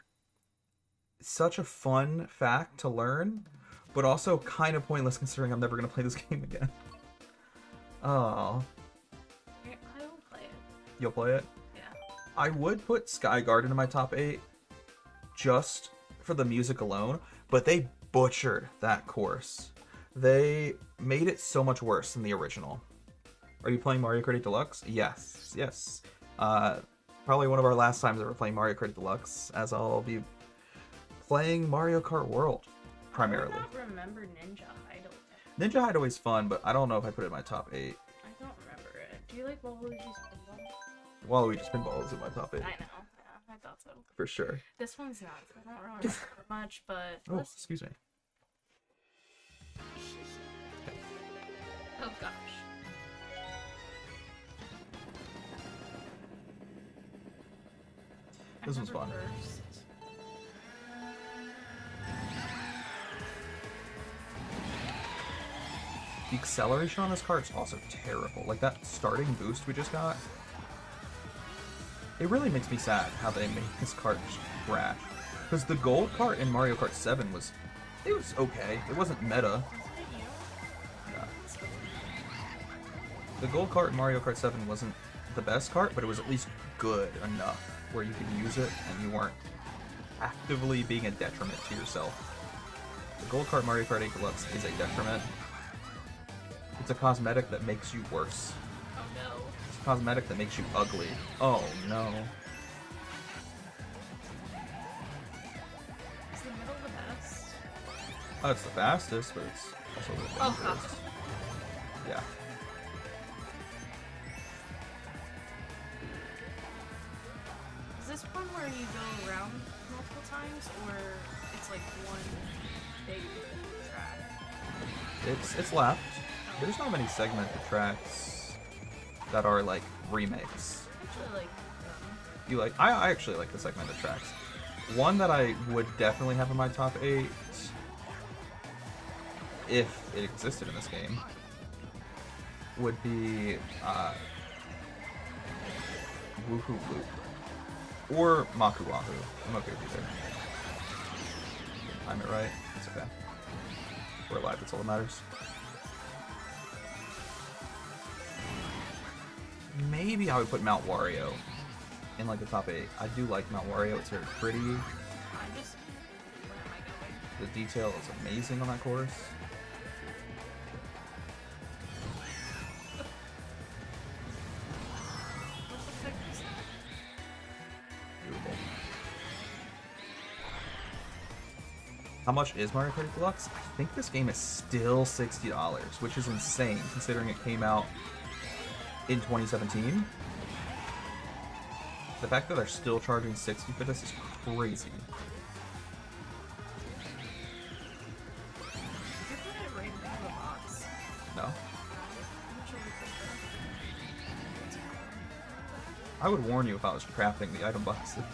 such a fun fact to learn, but also kind of pointless considering I'm never going to play this game again. Oh. I will play it. You'll play it? Yeah. I would put Sky Garden in my top 8 just for the music alone, but they butchered that course. They made it so much worse than the original. Are you playing Mario Kart 8 Deluxe? Yes, yes. Probably one of our last times ever playing Mario Kart Deluxe, as I'll be playing Mario Kart World, primarily. I don't remember Ninja Hideaway. Ninja Hideaway is fun, but I don't know if I put it in my top 8. I don't remember it. Do you like Waluigi's Pinball? Waluigi's Pinball is in my top 8. I know. Yeah, I thought so. For sure. This one's not. I don't really remember much, but Oh, let's... excuse me. Oh gosh. This one's fun. First. The acceleration on this car is also terrible. Like that starting boost we just got. It really makes me sad how they made this cart just crash. Because the gold cart in Mario Kart 7 was okay. It wasn't meta. Yeah. The gold cart in Mario Kart 7 wasn't the best cart, but it was at least good enough where you could use it and you weren't actively being a detriment to yourself. The gold cart Mario Kart 8 Deluxe is a detriment. It's a cosmetic that makes you worse. Oh no. It's a cosmetic that makes you ugly. Oh no. Is the middle the best? Oh, it's the fastest, but it's also the Oh, dangerous. God. Yeah. Is this one where you go around multiple times, or it's like one big track? It's left. There's not many segmented tracks that are like remakes. I actually like them. You like? I actually like the segmented tracks. One that I would definitely have in my top 8, if it existed in this game, would be Woohoo Loop or Maku Wahoo. I'm okay with either. I'm it right. It's okay. We're alive. That's all that matters. Maybe I would put Mount Wario in like the top 8. I do like Mount Wario. It's very pretty. I just The detail is amazing on that course. Beautiful. How much is Mario Kart Deluxe? I think this game is still $60, which is insane considering it came out in 2017. The fact that they're still charging $60 for this is crazy. No. I would warn you if I was crafting the item boxes.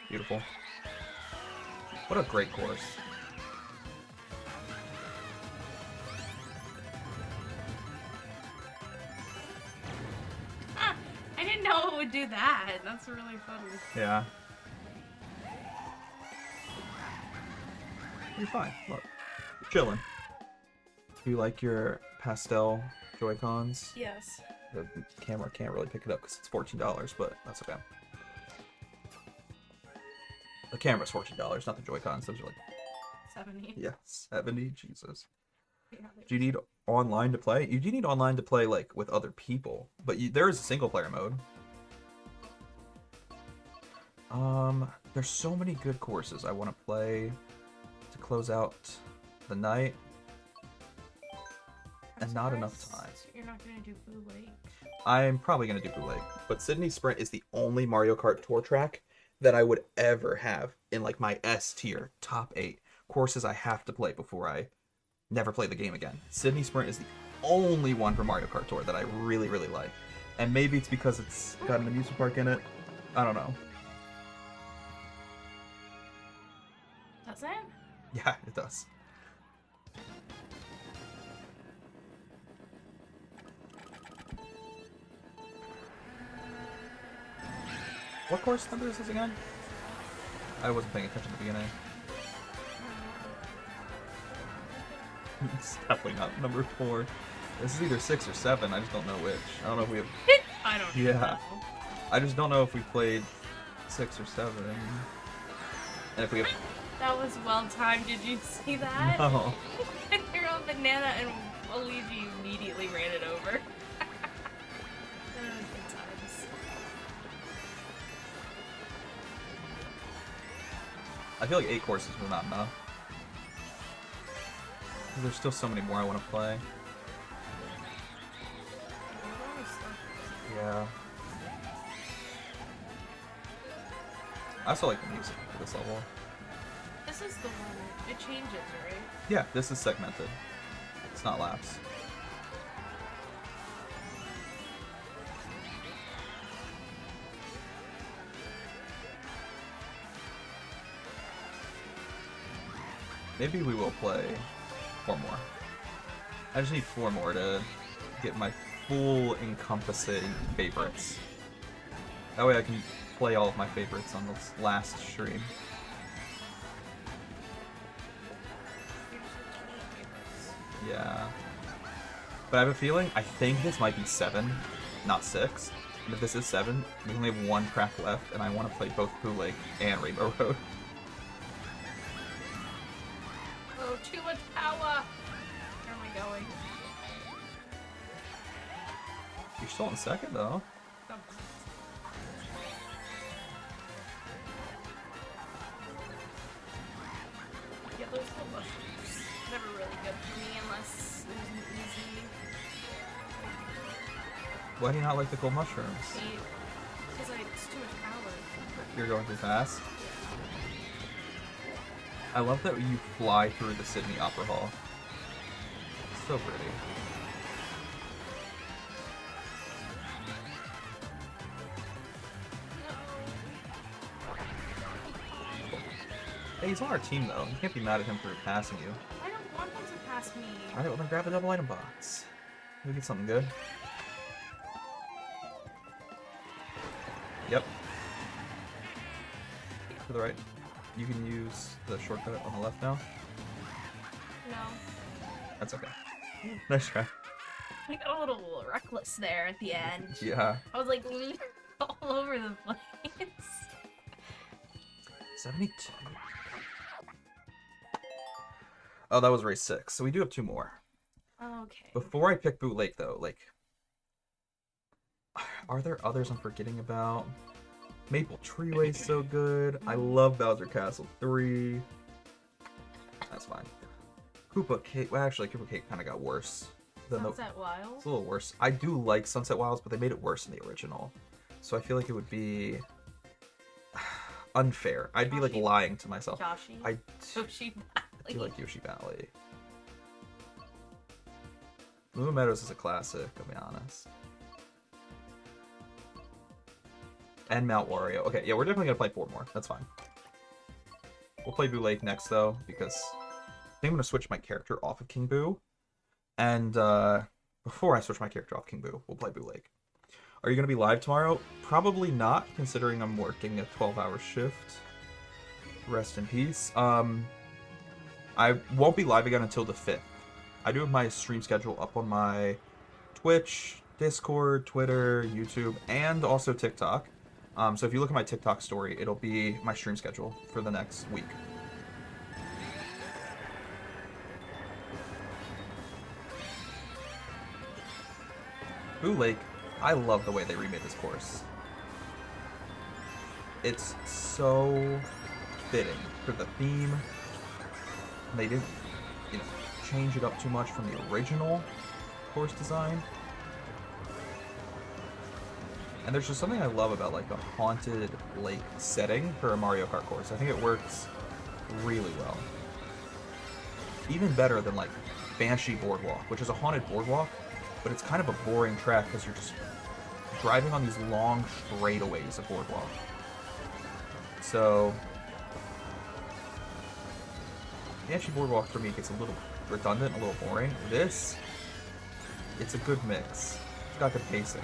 Beautiful. What a great course. I didn't know it would do that. That's really funny. Yeah. You're fine. Look. You're chilling. Do you like your pastel Joy-Cons? Yes. The camera can't really pick it up because it's $14, but that's okay. The camera's $14, not the Joy-Cons. Those are like 70. yeah, 70. Jesus. Yeah, Do you need online to play? You do need online to play like with other people, but there is a single player mode. There's so many good courses I want to play to close out the night, and not enough time. You're not gonna do Blue Lake. I'm probably gonna do Blue Lake, but Sydney Sprint is the only Mario Kart Tour track that I would ever have in like my S tier top 8 courses I have to play before I never play the game again. Sydney Sprint is the only one for Mario Kart Tour that I really, really like. And maybe it's because it's got an amusement park in it. I don't know. Does it? Yeah, it does. What course number is this again? I wasn't paying attention at the beginning. It's definitely not number 4. This is either 6 or 7. I just don't know which. I don't know if we have. I don't Yeah. know. I just don't know if we played 6 or 7. And if we have. That was well timed. Did you see that? No. I threw a banana and Luigi immediately ran it over. Good times. I feel like 8 courses was not enough. There's still so many more I want to play. Yeah. I also like the music for this level. This is the one. It changes, right? Yeah, this is segmented. It's not laps. Maybe we will play 4 more. I just need 4 more to get my full encompassing favorites. That way I can play all of my favorites on this last stream. Yeah. But I have a feeling, I think this might be 7, not 6. And if this is 7, we only have 1 crack left, and I want to play both Blue Lake and Rainbow Road. Oh, too much power! Where am I going? You're still in second, though. Oh. Yeah, those little mushrooms. Never really good for me unless it was an easy. Why do you not like the gold mushrooms? Because it's too much power. You're going too fast. I love that you fly through the Sydney Opera Hall. It's so pretty. Hey, he's on our team though. You can't be mad at him for passing you. I don't want him to pass me. Alright, well then grab a double item box. Maybe get something good. Yep. To the right. You can use the shortcut on the left now. No. That's okay. Nice try. I got a little reckless there at the end. Yeah. I was like all over the place. 72. Oh, that was race 6. So we do have 2 more. Okay. Before I pick Boot Lake, though, like, are there others I'm forgetting about? Maple Treeway's so good. I love Bowser Castle 3. That's fine. Koopa Cake. Well, actually, Koopa Cake kind of got worse. Sunset Wilds? It's a little worse. I do like Sunset Wilds, but they made it worse in the original. So I feel like it would be unfair. I'd be like lying to myself. Yoshi? Yoshi I do like Yoshi Valley. Moon Meadows is a classic, I'll be honest. And Mount Wario. Okay, yeah, we're definitely gonna play 4 more. That's fine. We'll play Boo Lake next, though, because I think I'm gonna switch my character off of King Boo. And before I switch my character off King Boo, we'll play Boo Lake. Are you gonna be live tomorrow? Probably not, considering I'm working a 12-hour shift. Rest in peace. I won't be live again until the 5th. I do have my stream schedule up on my Twitch, Discord, Twitter, YouTube, and also TikTok. So if you look at my TikTok story, it'll be my stream schedule for the next week. Boo Lake, I love the way they remade this course. It's so fitting for the theme. They didn't, change it up too much from the original course design. And there's just something I love about like the haunted lake setting for a Mario Kart course. I think it works really well. Even better than like Banshee Boardwalk, which is a haunted boardwalk, but it's kind of a boring track because you're just driving on these long straightaways of boardwalk. So Banshee Boardwalk for me gets a little redundant, a little boring. This, it's a good mix. It's got good pacing.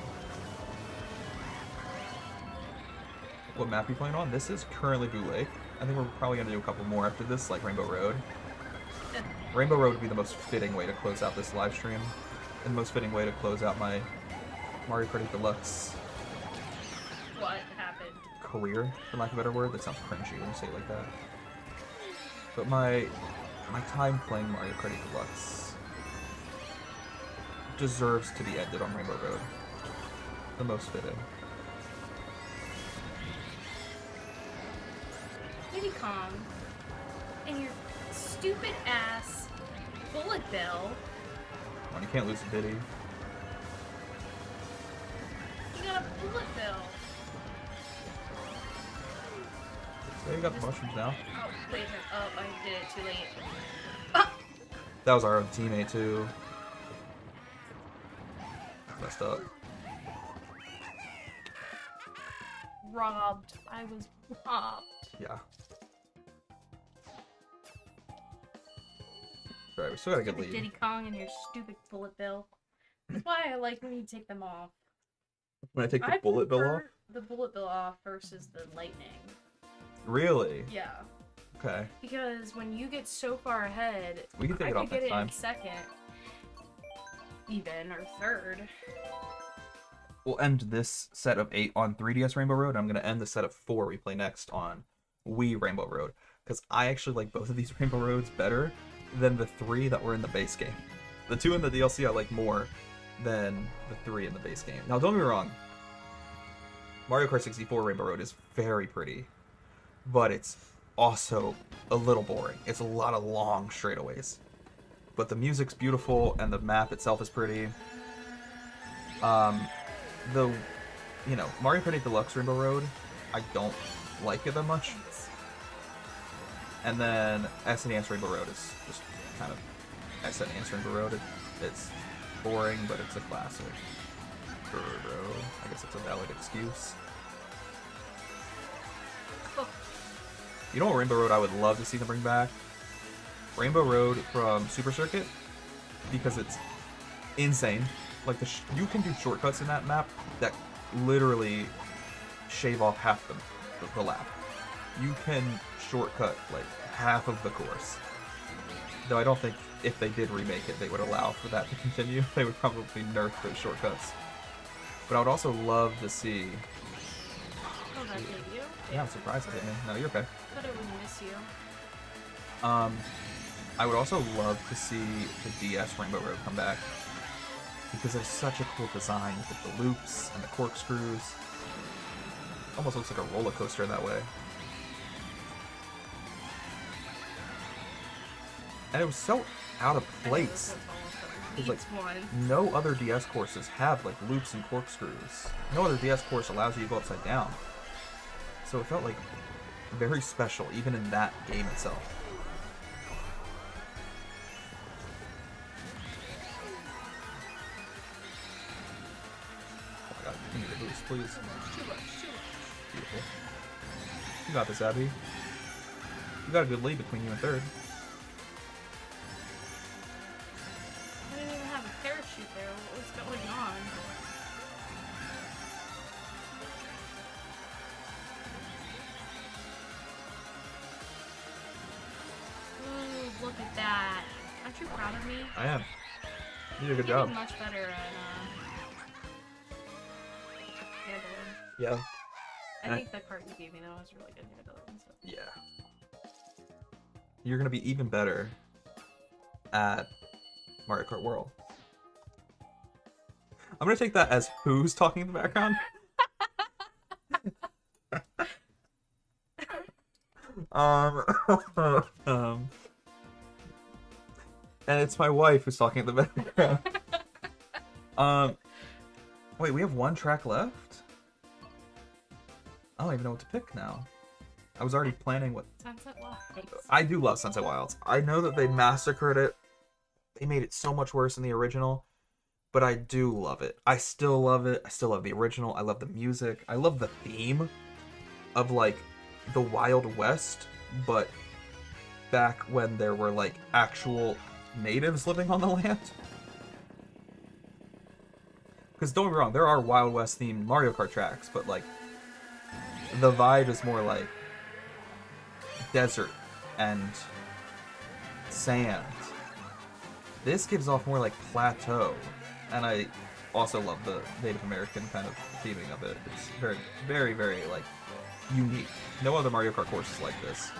What map are you playing on? This is currently Boo Lake. I think we're probably going to do a couple more after this, like Rainbow Road. Rainbow Road would be the most fitting way to close out this live stream. And the most fitting way to close out my Mario Kart 8 Deluxe What happened? career, for lack of a better word. That sounds cringy when you say it like that. But my time playing Mario Kart 8 Deluxe deserves to be ended on Rainbow Road. The most fitting. Diddy Kong and your stupid ass bullet bill. Well, you can't lose a Diddy. You got a bullet bill. So you got the mushrooms now. Oh, wait a minute. Oh, I did it too late. That was our own teammate too. Messed up. Robbed. I was robbed. Yeah. Alright, we still got a good lead. Diddy Kong and your stupid bullet bill. That's why I like when you take them off. When I take the bullet bill off? prefer the bullet bill off versus the lightning. Really? Yeah. Okay. Because when you get so far ahead, We can take I it could off get next it time. in second, even, or third. We'll end this set of 8 on 3DS Rainbow Road. I'm going to end the set of 4 we play next on Wii Rainbow Road. Because I actually like both of these Rainbow Roads better than the 3 that were in the base game. The 2 in the DLC I like more than the 3 in the base game. Now, don't get me wrong. Mario Kart 64 Rainbow Road is very pretty. But it's also a little boring. It's a lot of long straightaways. But the music's beautiful and the map itself is pretty. Mario Kart 8 Deluxe Rainbow Road, I don't like it that much. And then SNES Rainbow Road is just kind of SNES Rainbow Road. It's boring, but it's a classic. I guess it's a valid excuse. You know what Rainbow Road I would love to see them bring back? Rainbow Road from Super Circuit, because it's insane. Like you can do shortcuts in that map that literally shave off half the lap. you can shortcut like half of the course. Though I don't think if they did remake it, they would allow for that to continue. They would probably nerf those shortcuts. But I would also love to see... Oh, that hit you? Yeah, I'm surprised it hit me. No, you're okay. I thought it would miss you. I would also love to see the DS Rainbow Road come back. Because it's such a cool design with the loops and the corkscrews. Almost looks like a roller coaster that way. And it was so out of place. Because like no other DS courses have like loops and corkscrews. No other DS course allows you to go upside down. So it felt like very special, even in that game itself. Oh my god, you need a boost, please. Too much. Beautiful. You got this, Abby. You got a good lead between you and third. I didn't even have a parachute there. What was going on? Ooh, look at that. Aren't you proud of me? I am. You did a good You're job. getting much better at handling. Yeah. I think the card you gave me though was really good handling. So. Yeah. You're gonna be even better at Mario Kart World. I'm gonna take that as who's talking in the background. And it's my wife who's talking in the background. Wait, we have one track left? I don't even know what to pick now. I was already planning what... Sunset Wilds. I do love Sunset Wilds. I know that they massacred it. They made it so much worse than the original. But I do love it. I still love it. I still love the original. I love the music. I love the theme of, like, the Wild West. But back when there were, like, actual natives living on the land. Because don't get me wrong, there are Wild West themed Mario Kart tracks. But, like, the vibe is more like desert and sand. This gives off more like plateau, and I also love the Native American kind of theming of it. It's very, very, very like unique. No other Mario Kart course is like this.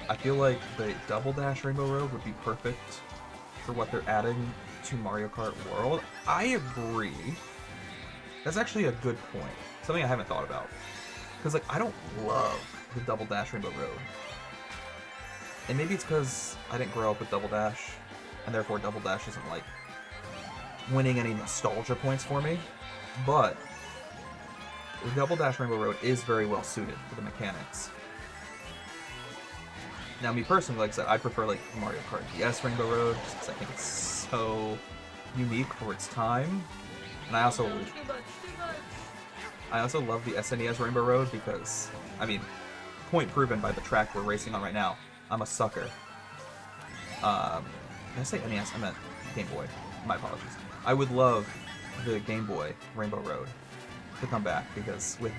I feel like the Double Dash Rainbow Road would be perfect for what they're adding to Mario Kart World. I agree. That's actually a good point. Something I haven't thought about. Because, like, I don't love the Double Dash Rainbow Road. And maybe it's because I didn't grow up with Double Dash, and therefore Double Dash isn't, like, winning any nostalgia points for me. But the Double Dash Rainbow Road is very well suited for the mechanics. Now, me personally, like I said, I prefer, like, Mario Kart DS Rainbow Road, just because I think it's so unique for its time. And I also love the SNES Rainbow Road because, I mean, point proven by the track we're racing on right now. I'm a sucker. Did I say NES? I meant Game Boy. My apologies. I would love the Game Boy Rainbow Road to come back because with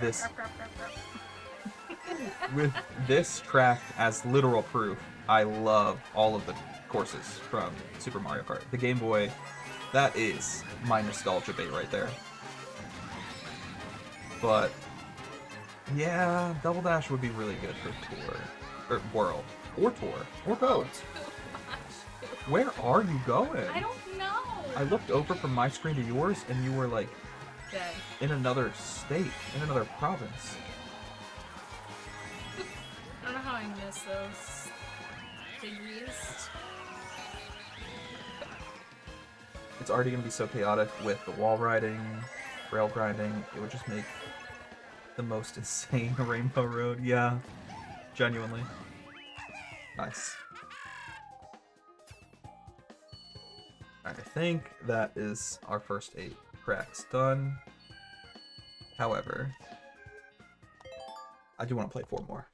this track as literal proof, I love all of the courses from Super Mario Kart. The Game Boy, that is my nostalgia bait right there. But yeah, Double Dash would be really good for Tour. Or World. Or Tour. Or both. Where are you going? I don't know. I looked over from my screen to yours and you were like Dead. in another state, in another province. I don't know how I miss those figures. It's already going to be so chaotic with the wall riding, rail grinding. It would just make the most insane Rainbow Road. Yeah, genuinely. Nice. Alright, I think that is our first 8 tracks done. However, I do want to play 4 more.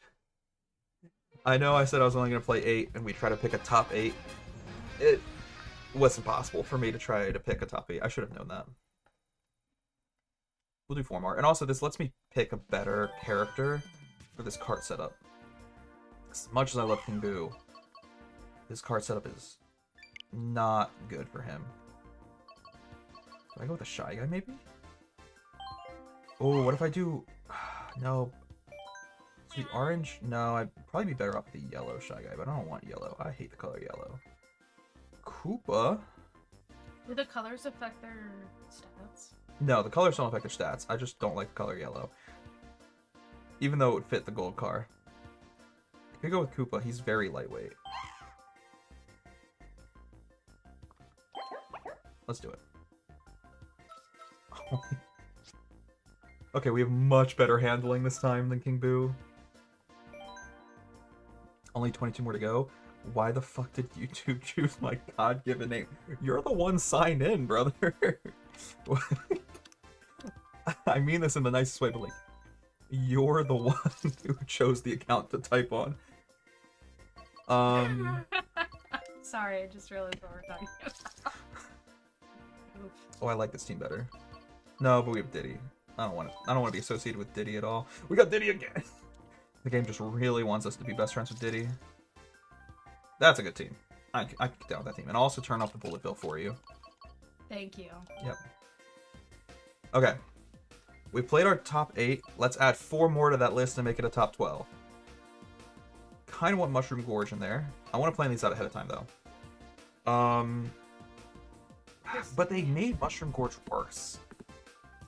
I know I said I was only going to play 8 and we try to pick a top 8. It was impossible for me to try to pick a top 8. I should have known that. We'll do 4 more. And also, this lets me pick a better character for this cart setup. As much as I love King Boo, this cart setup is not good for him. Do I go with a Shy Guy, maybe? Oh, what if I do... No. The orange? No, I'd probably be better off with the yellow Shy Guy, but I don't want yellow. I hate the color yellow. Koopa? Do the colors affect their stats? No, the colors don't affect their stats. I just don't like the color yellow. Even though it would fit the gold car. If we go with Koopa, he's very lightweight. Let's do it. Okay, we have much better handling this time than King Boo. Only 22 more to go. Why the fuck did YouTube choose my God-given name? You're the one signed in, brother. I mean this in the nicest way, but like, you're the one who chose the account to type on. Sorry, I just realized what we're talking about. Oh, I like this team better. No, but we have Diddy. I don't want to be associated with Diddy at all. We got Diddy again. The game just really wants us to be best friends with Diddy. That's a good team. I can get down with that team. And I'll also turn off the bullet bill for you. Thank you. Yep. Okay. We played our top 8. Let's add 4 more to that list and make it a top 12. Kind of want Mushroom Gorge in there. I want to plan these out ahead of time, though. But they made Mushroom Gorge worse.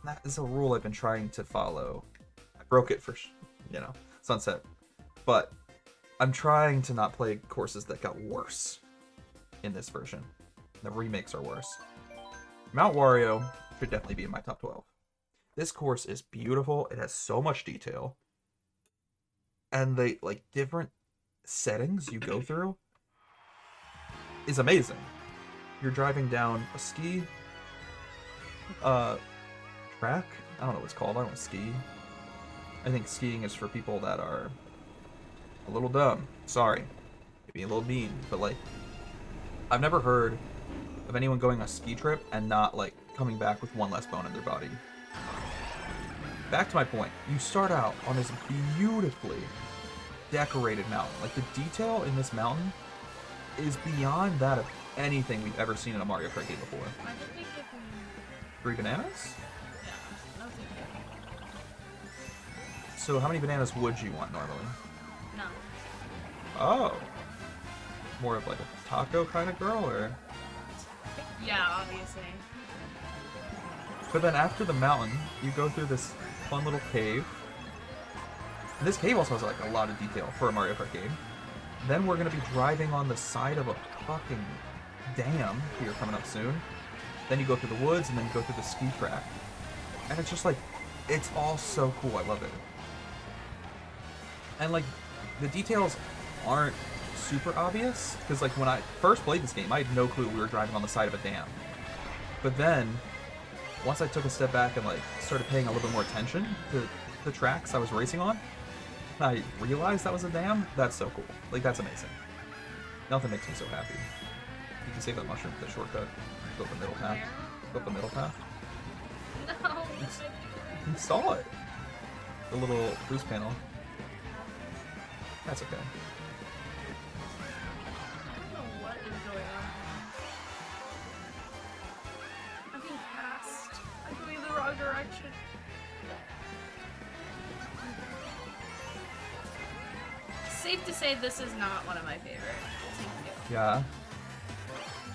That is a rule I've been trying to follow. I broke it for, Sunset. But I'm trying to not play courses that got worse in this version. The remakes are worse. Mount Wario should definitely be in my top 12. This course is beautiful. It has so much detail. And the different settings you go through is amazing. You're driving down a ski track. I don't know what it's called. I don't ski. I think skiing is for people that are a little dumb. Sorry. Maybe a little mean, but I've never heard of anyone going on a ski trip and not coming back with one less bone in their body. Back to my point. You start out on this beautifully decorated mountain. The detail in this mountain is beyond that of anything we've ever seen in a Mario Kart game before. Why did they give me... 3 bananas? Yeah, no thank you. So how many bananas would you want normally? No. Oh. More of a taco kind of girl, or? Yeah, obviously. But then after the mountain, you go through this fun little cave. And this cave also has a lot of detail for a Mario Kart game. Then we're going to be driving on the side of a fucking dam here coming up soon. Then you go through the woods, and then you go through the ski track. And it's just it's all so cool. I love it. And the details aren't super obvious, because when I first played this game, I had no clue we were driving on the side of a dam. But then, once I took a step back and started paying a little bit more attention to the tracks I was racing on, I realized that was a dam. That's so cool. That's amazing. Nothing makes me so happy. You can save that mushroom for the shortcut. Go up the middle path. Go up the middle path. No. You saw it. The little boost panel. That's okay. I don't know what is going on. I'm being passed. I'm going the wrong direction. Safe to say this is not one of my favorite. Thank you. Yeah.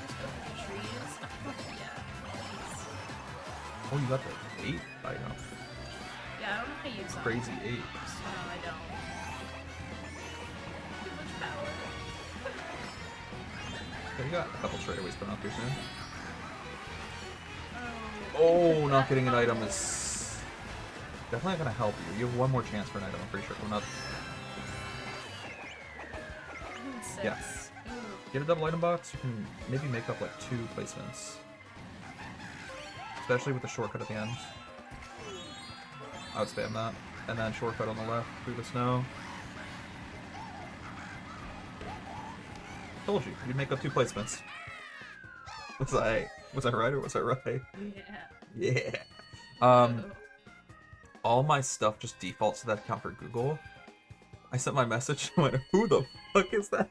Just go for the trees. Yeah. Please. Oh, you got the 8 item. Yeah, I don't know how to use them. Crazy 8. No, I don't. Too much power. Okay, you got a couple straightaways coming up here soon. Oh, Oh, not getting an item is definitely not going to help you. You have one more chance for an item, I'm pretty sure, coming up. I need 6. Yeah. Ooh. Get a double item box, you can maybe make up 2 placements. Especially with the shortcut at the end. I would spam that. And then shortcut on the left through the snow. Told you, you'd make up 2 placements. Was I right or was I right? Yeah. Yeah. all my stuff just defaults to that account for Google. I sent my message and went, who the fuck is that?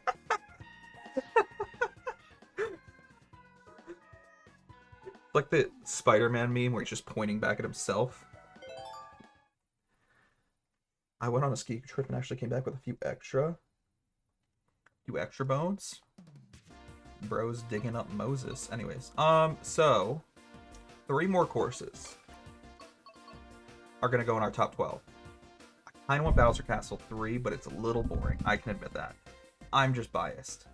Like the Spider-Man meme where he's just pointing back at himself. I went on a ski trip and actually came back with a few extra bones. Bros digging up Moses. Anyways, so 3 more courses are gonna go in our top 12. I kinda want Bowser Castle 3, but it's a little boring. I can admit that. I'm just biased.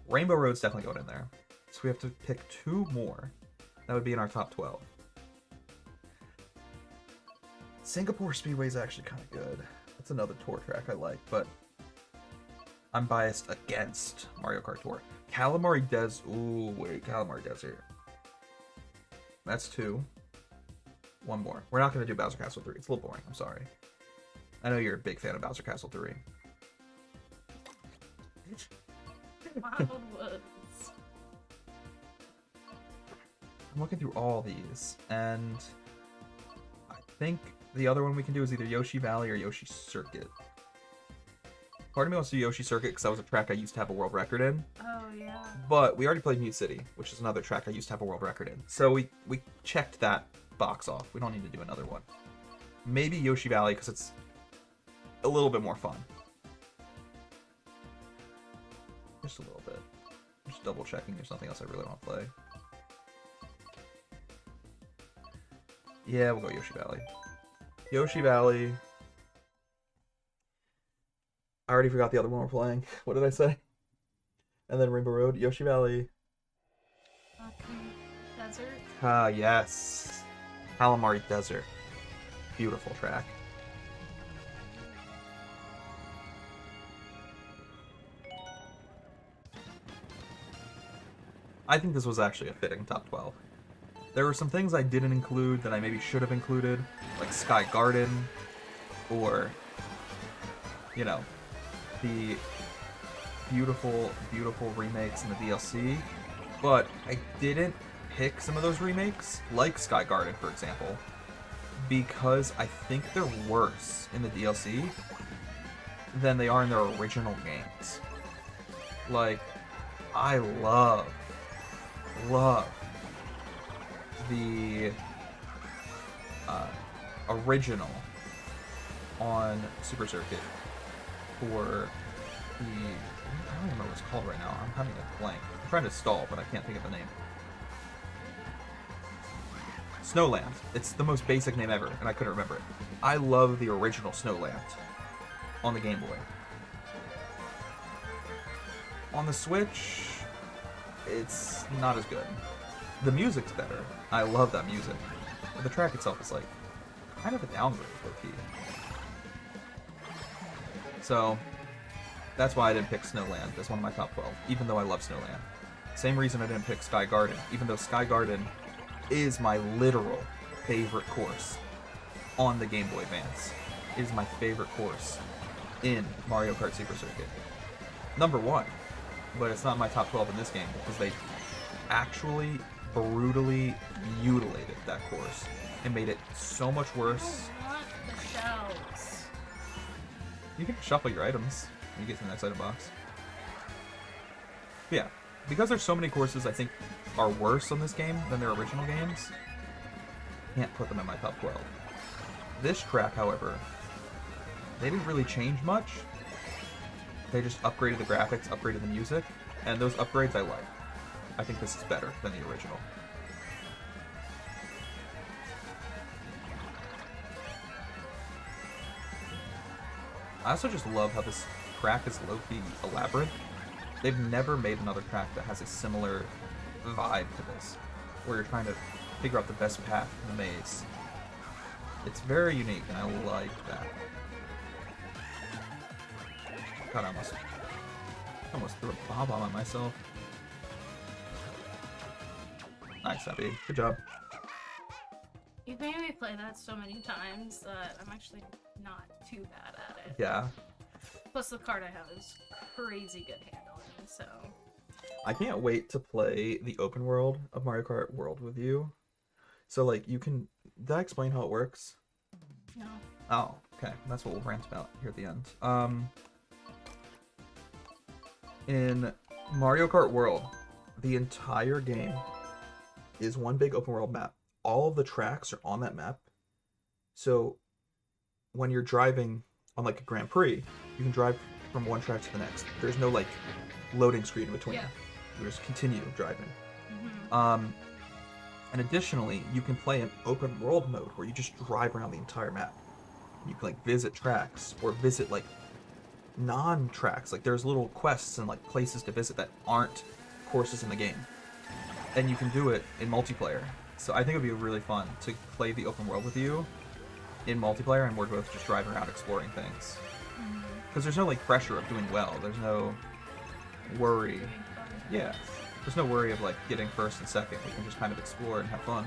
Rainbow Road's definitely going in there. So we have to pick 2 more. That would be in our top 12. Singapore Speedway is actually kind of good. It's another tour track I like, but I'm biased against Mario Kart Tour. Calamari Calamari Desert. That's 2. 1 more. We're not going to do Bowser Castle 3. It's a little boring. I'm sorry. I know you're a big fan of Bowser Castle 3. Wild Woods. I'm looking through all these, and I think the other one we can do is either Yoshi Valley or Yoshi Circuit. Part of me wants to do Yoshi Circuit because that was a track I used to have a world record in. Oh, yeah. But we already played Mute City, which is another track I used to have a world record in. So we checked that box off. We don't need to do another one. Maybe Yoshi Valley because it's a little bit more fun. Just a little bit. Just double checking there's nothing else I really want to play. Yeah, we'll go Yoshi Valley. Yoshi Valley. I already forgot the other one we're playing. What did I say? And then Rainbow Road, Yoshi Valley. Desert. Ah, yes. Calamari Desert. Beautiful track. I think this was actually a fitting top 12. There were some things I didn't include that I maybe should have included, like Sky Garden, or, you know, the beautiful, beautiful remakes in the DLC. But I didn't pick some of those remakes, like Sky Garden, for example, because I think they're worse in the DLC than they are in their original games. Like, I love the original on Super Circuit for the... I don't remember what it's called right now. I'm having a blank. I'm trying to stall, but I can't think of the name. Snowland. It's the most basic name ever, and I couldn't remember it. I love the original Snowland on the Game Boy. On the Switch, it's not as good. The music's better. I love that music. But the track itself is like kind of a downgrade, low-key. So that's why I didn't pick Snowland as one of my top 12, even though I love Snowland. Same reason I didn't pick Sky Garden, even though Sky Garden is my literal favorite course on the Game Boy Advance. It is my favorite course in Mario Kart Super Circuit. Number 1, but it's not my top 12 in this game because they actually brutally mutilated that course and made it so much worse. I want the shells. You can shuffle your items when you get to the next item box. But yeah, because there's so many courses I think are worse on this game than their original games, can't put them in my top 12. This track, however, they didn't really change much. They just upgraded the graphics, upgraded the music, and those upgrades I like. I think this is better than the original. I also just love how this track is low-key a labyrinth. They've never made another track that has a similar vibe to this, where you're trying to figure out the best path in the maze. It's very unique, and I like that. God, I almost threw a bomb on myself. Nice, Abby. Good job. You've made me play that so many times that I'm actually not too bad at it. Yeah. Plus the card I have is crazy good handling, so... I can't wait to play the open world of Mario Kart World with you. So like you can. Did I explain how it works? No. Oh, okay. That's what we'll rant about here at the end. In Mario Kart World, the entire game is one big open world map. All of the tracks are on that map. So when you're driving on like a Grand Prix, you can drive from one track to the next. There's no like loading screen in between. Yeah. You just continue driving. Mm-hmm. And additionally, you can play an open world mode where you just drive around the entire map. You can like visit tracks or visit like non-tracks. Like there's little quests and like places to visit that aren't courses in the game. And you can do it in multiplayer. So I think it'd be really fun to play the open world with you in multiplayer, and we're both just driving around exploring things. Because there's no like pressure of doing well. There's no worry. Yeah. There's no worry of like getting first and second. We can just kind of explore and have fun.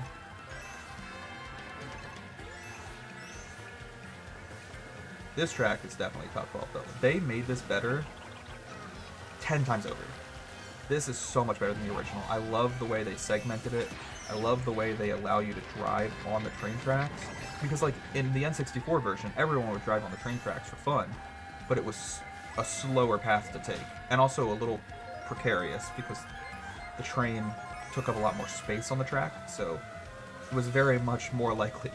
This track is definitely top 12 though. They made this better 10 times over. This is so much better than the original. I love the way they segmented it. I love the way they allow you to drive on the train tracks. Because like in the N64 version, everyone would drive on the train tracks for fun, but it was a slower path to take. And also a little precarious because the train took up a lot more space on the track, so it was very much more likely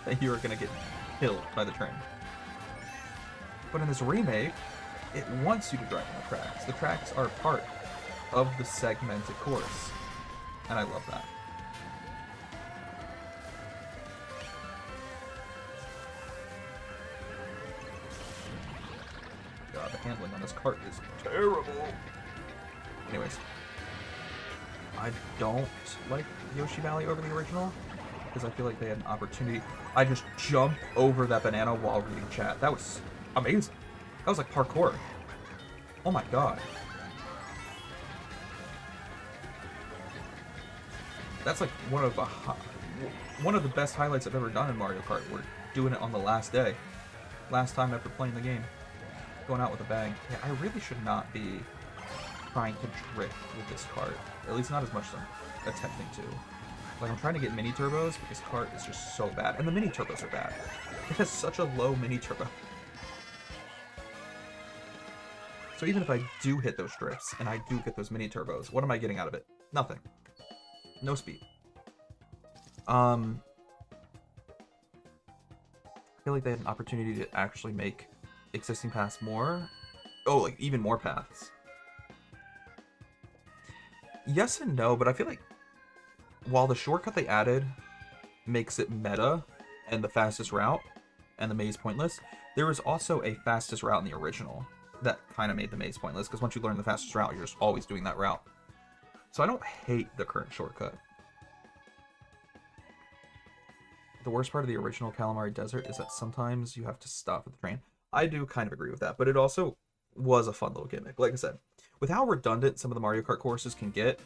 that you were going to get killed by the train. But in this remake, it wants you to drive on the tracks. The tracks are part of the segmented course, and I love that. God, the handling on this cart is terrible. Anyways, I don't like Yoshi Valley over the original because I feel like they had an opportunity. I just jumped over that banana while reading chat. That was amazing. That was like parkour. Oh my god. That's like one of the best highlights I've ever done in Mario Kart. We're doing it on the last day. Last time after playing the game. Going out with a bang. Yeah, I really should not be trying to drift with this cart. At least not as much as I'm attempting to. Like, I'm trying to get mini turbos, but this cart is just so bad. And the mini turbos are bad. It has such a low mini turbo. So even if I do hit those drifts, and I do get those mini turbos, what am I getting out of it? Nothing. No speed. I feel like they had an opportunity to actually make existing paths more. Oh, like even more paths. Yes and no, but I feel like while the shortcut they added makes it meta and the fastest route and the maze pointless, there was also a fastest route in the original that kind of made the maze pointless, because once you learn the fastest route, you're just always doing that route. So I don't hate the current shortcut. The worst part of the original Calamari Desert is that sometimes you have to stop at the train. I do kind of agree with that, but it also was a fun little gimmick. Like I said, with how redundant some of the Mario Kart courses can get,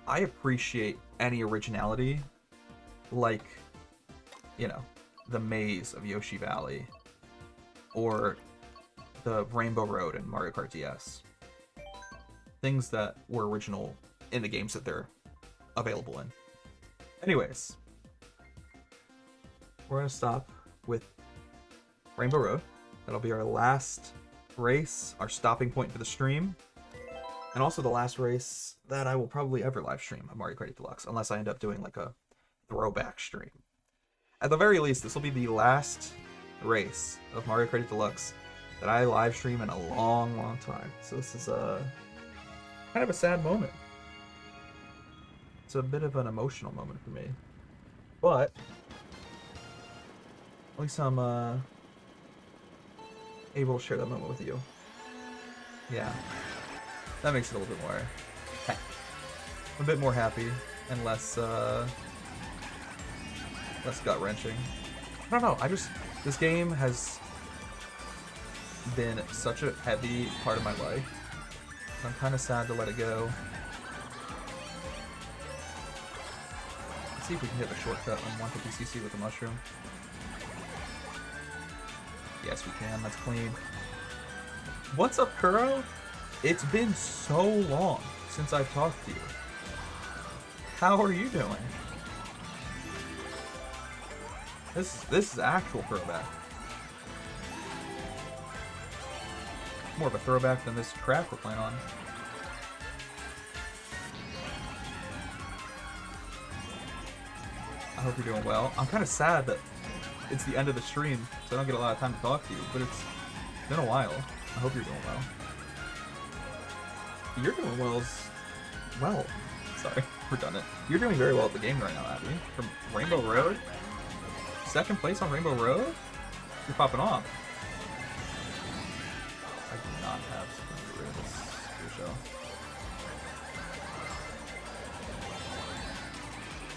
I appreciate any originality, like, you know, the maze of Yoshi Valley, or the Rainbow Road in Mario Kart DS. Things that were original in the games that they're available in. Anyways, we're going to stop with Rainbow Road. That'll be our last race, our stopping point for the stream, and also the last race that I will probably ever live stream of Mario Kart 8 Deluxe, unless I end up doing like a throwback stream. At the very least, this will be the last race of Mario Kart 8 Deluxe that I live stream in a long, long time. So this is kind of a sad moment. It's a bit of an emotional moment for me, but at least I'm able to share that moment with you. Yeah, that makes it a little bit more, a bit more happy and less gut-wrenching. I don't know, this game has been such a heavy part of my life. I'm kind of sad to let it go. Let's see if we can hit the shortcut on 150cc with the mushroom. Yes, we can. That's clean. What's up, Kuro? It's been so long since I've talked to you. How are you doing? This is actual throwback. More of a throwback than this track we're playing on. I hope you're doing well. I'm kind of sad that it's the end of the stream, so I don't get a lot of time to talk to you, but it's been a while. I hope you're doing well. You're doing well as well. Sorry, redundant. You're doing very well at the game right now, Abby. From Rainbow Road? Second place on Rainbow Road? You're popping off. I do not have something to get rid of this show.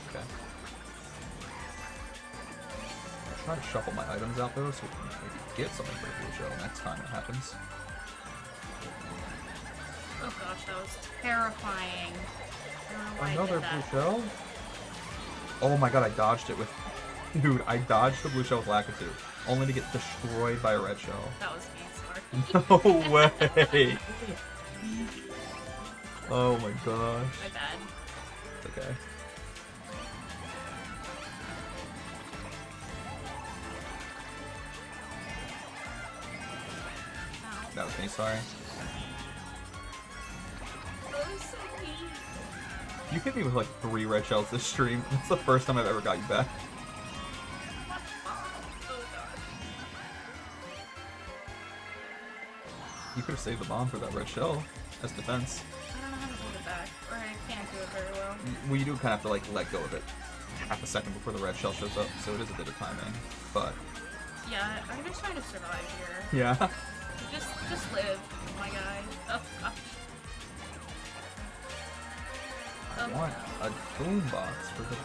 Okay. I'll try to shuffle my items out though, so we can maybe get something for the blue show next time it happens. Oh gosh, that was terrifying. I don't know why Another I did blue that. shell? Oh my god, I dodged it with... Dude, I dodged the blue shell with Lakitu, only to get destroyed by a red shell. That was me, sorry. No way! Oh my gosh. My bad. It's okay. Ow. That was me, sorry. That was so mean. You hit me with like 3 red shells this stream. That's the first time I've ever got you back. Oh god. You could have saved the bomb for that red shell as defense. I don't know how to hold it back, or I can't do it very well. Well, you do kind of have to like let go of it half a second before the red shell shows up, so it is a bit of timing. But Yeah, I'm just trying to survive here. yeah, Just live, my guy. Oh gosh. I want a boombox for the.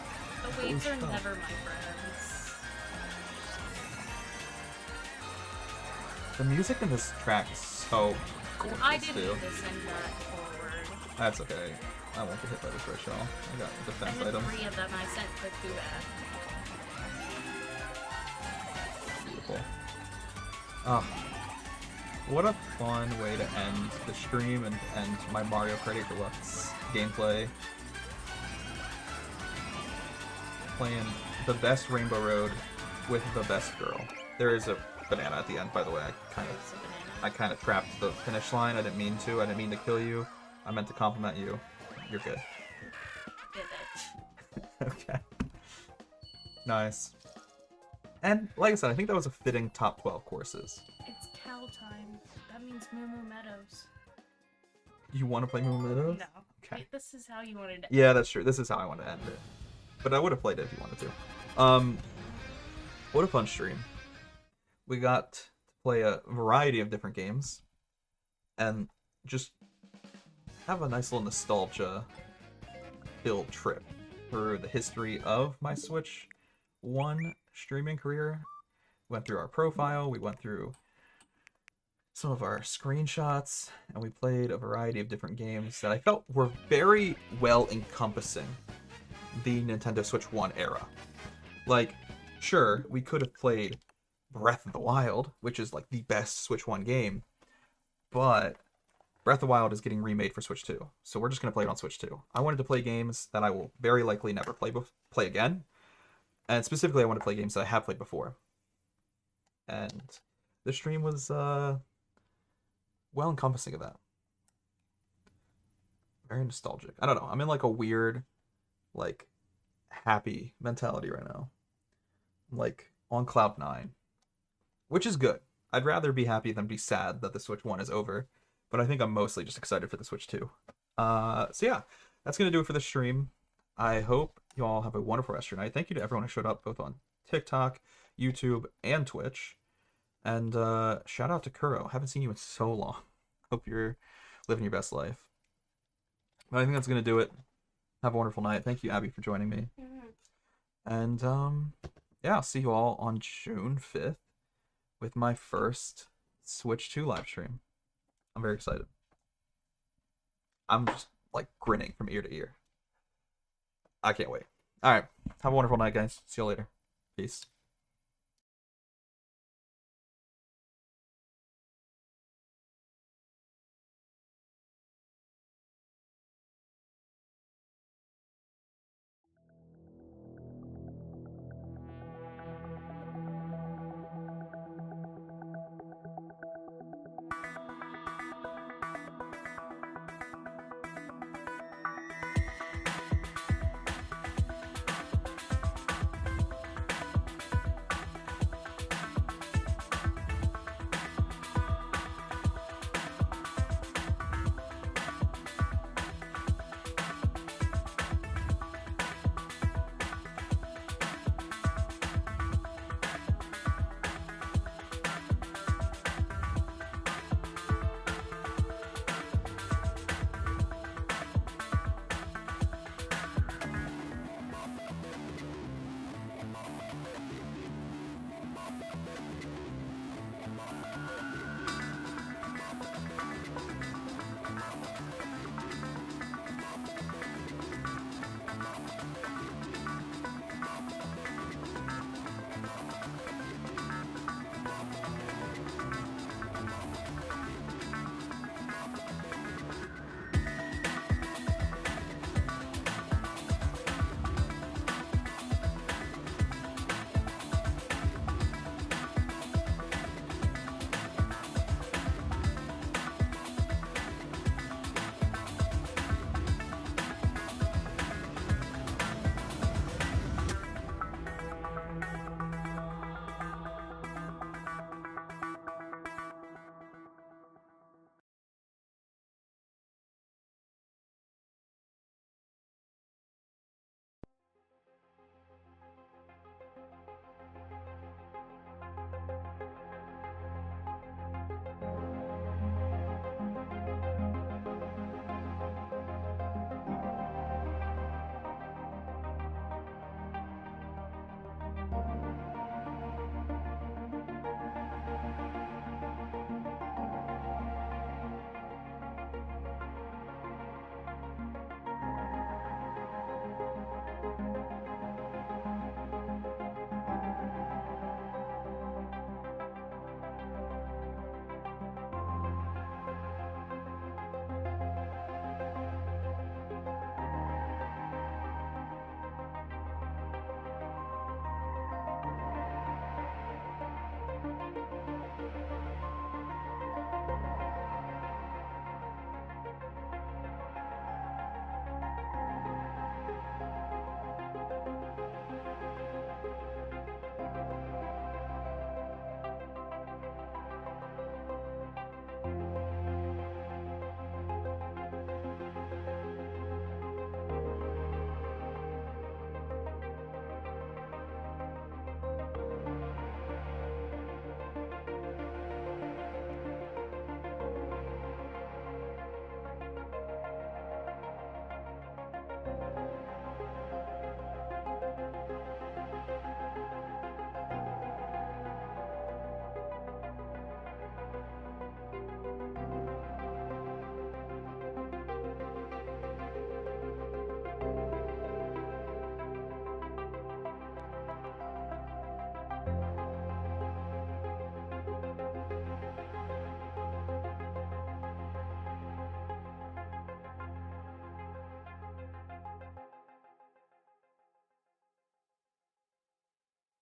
The waves are shell. never my friends. The music in this track is so gorgeous I didn't too. mean to send that forward. That's okay. I won't get hit by this red shell. I got I defense had items. 3 of them, I sent the 2 back. Beautiful. Ah, what a fun way to end the stream and end my Mario Kart 8 Deluxe gameplay. Playing the best Rainbow Road with the best girl. There is a banana at the end, by the way. It's a banana. I kind of trapped the finish line. I didn't mean to. I didn't mean to kill you. I meant to compliment you. You're good. Did it. Okay. Nice. And like I said, I think that was a fitting top 12 courses. It's cow time. That means Moo Moo Meadows. You want to play Moon Meadows? No. Okay. Wait, this is how you wanted to. Yeah, that's true. This is how I want to end it. But I would have played it if you wanted to. What a fun stream. We got to play a variety of different games and just have a nice little nostalgia filled trip through the history of my Switch 1 streaming career. Went through our profile, we went through some of our screenshots, and we played a variety of different games that I felt were very well encompassing the Nintendo Switch 1 era. Like, sure, we could have played Breath of the Wild, which is like the best Switch 1 game, but Breath of the Wild is getting remade for Switch 2, so we're just going to play it on Switch 2. I wanted to play games that I will very likely never play again, and specifically I want to play games that I have played before. And the stream was well encompassing of that. Very nostalgic. I don't know, I'm in like a weird, like, happy mentality right now. I'm like on cloud 9, which is good. I'd rather be happy than be sad that the Switch 1 is over, but I think I'm mostly just excited for the Switch 2. So yeah, that's gonna do it for the stream. I hope you all have a wonderful rest of your night. Thank you to everyone who showed up both on TikTok, YouTube, and Twitch. And shout out to Kuro. Haven't seen you in so long. Hope you're living your best life. But I think that's gonna do it. Have a wonderful night. Thank you, Abby, for joining me. And yeah, I'll see you all on June 5th with my first Switch 2 live stream. I'm very excited. I'm just like grinning from ear to ear. I can't wait. All right. Have a wonderful night, guys. See you later. Peace.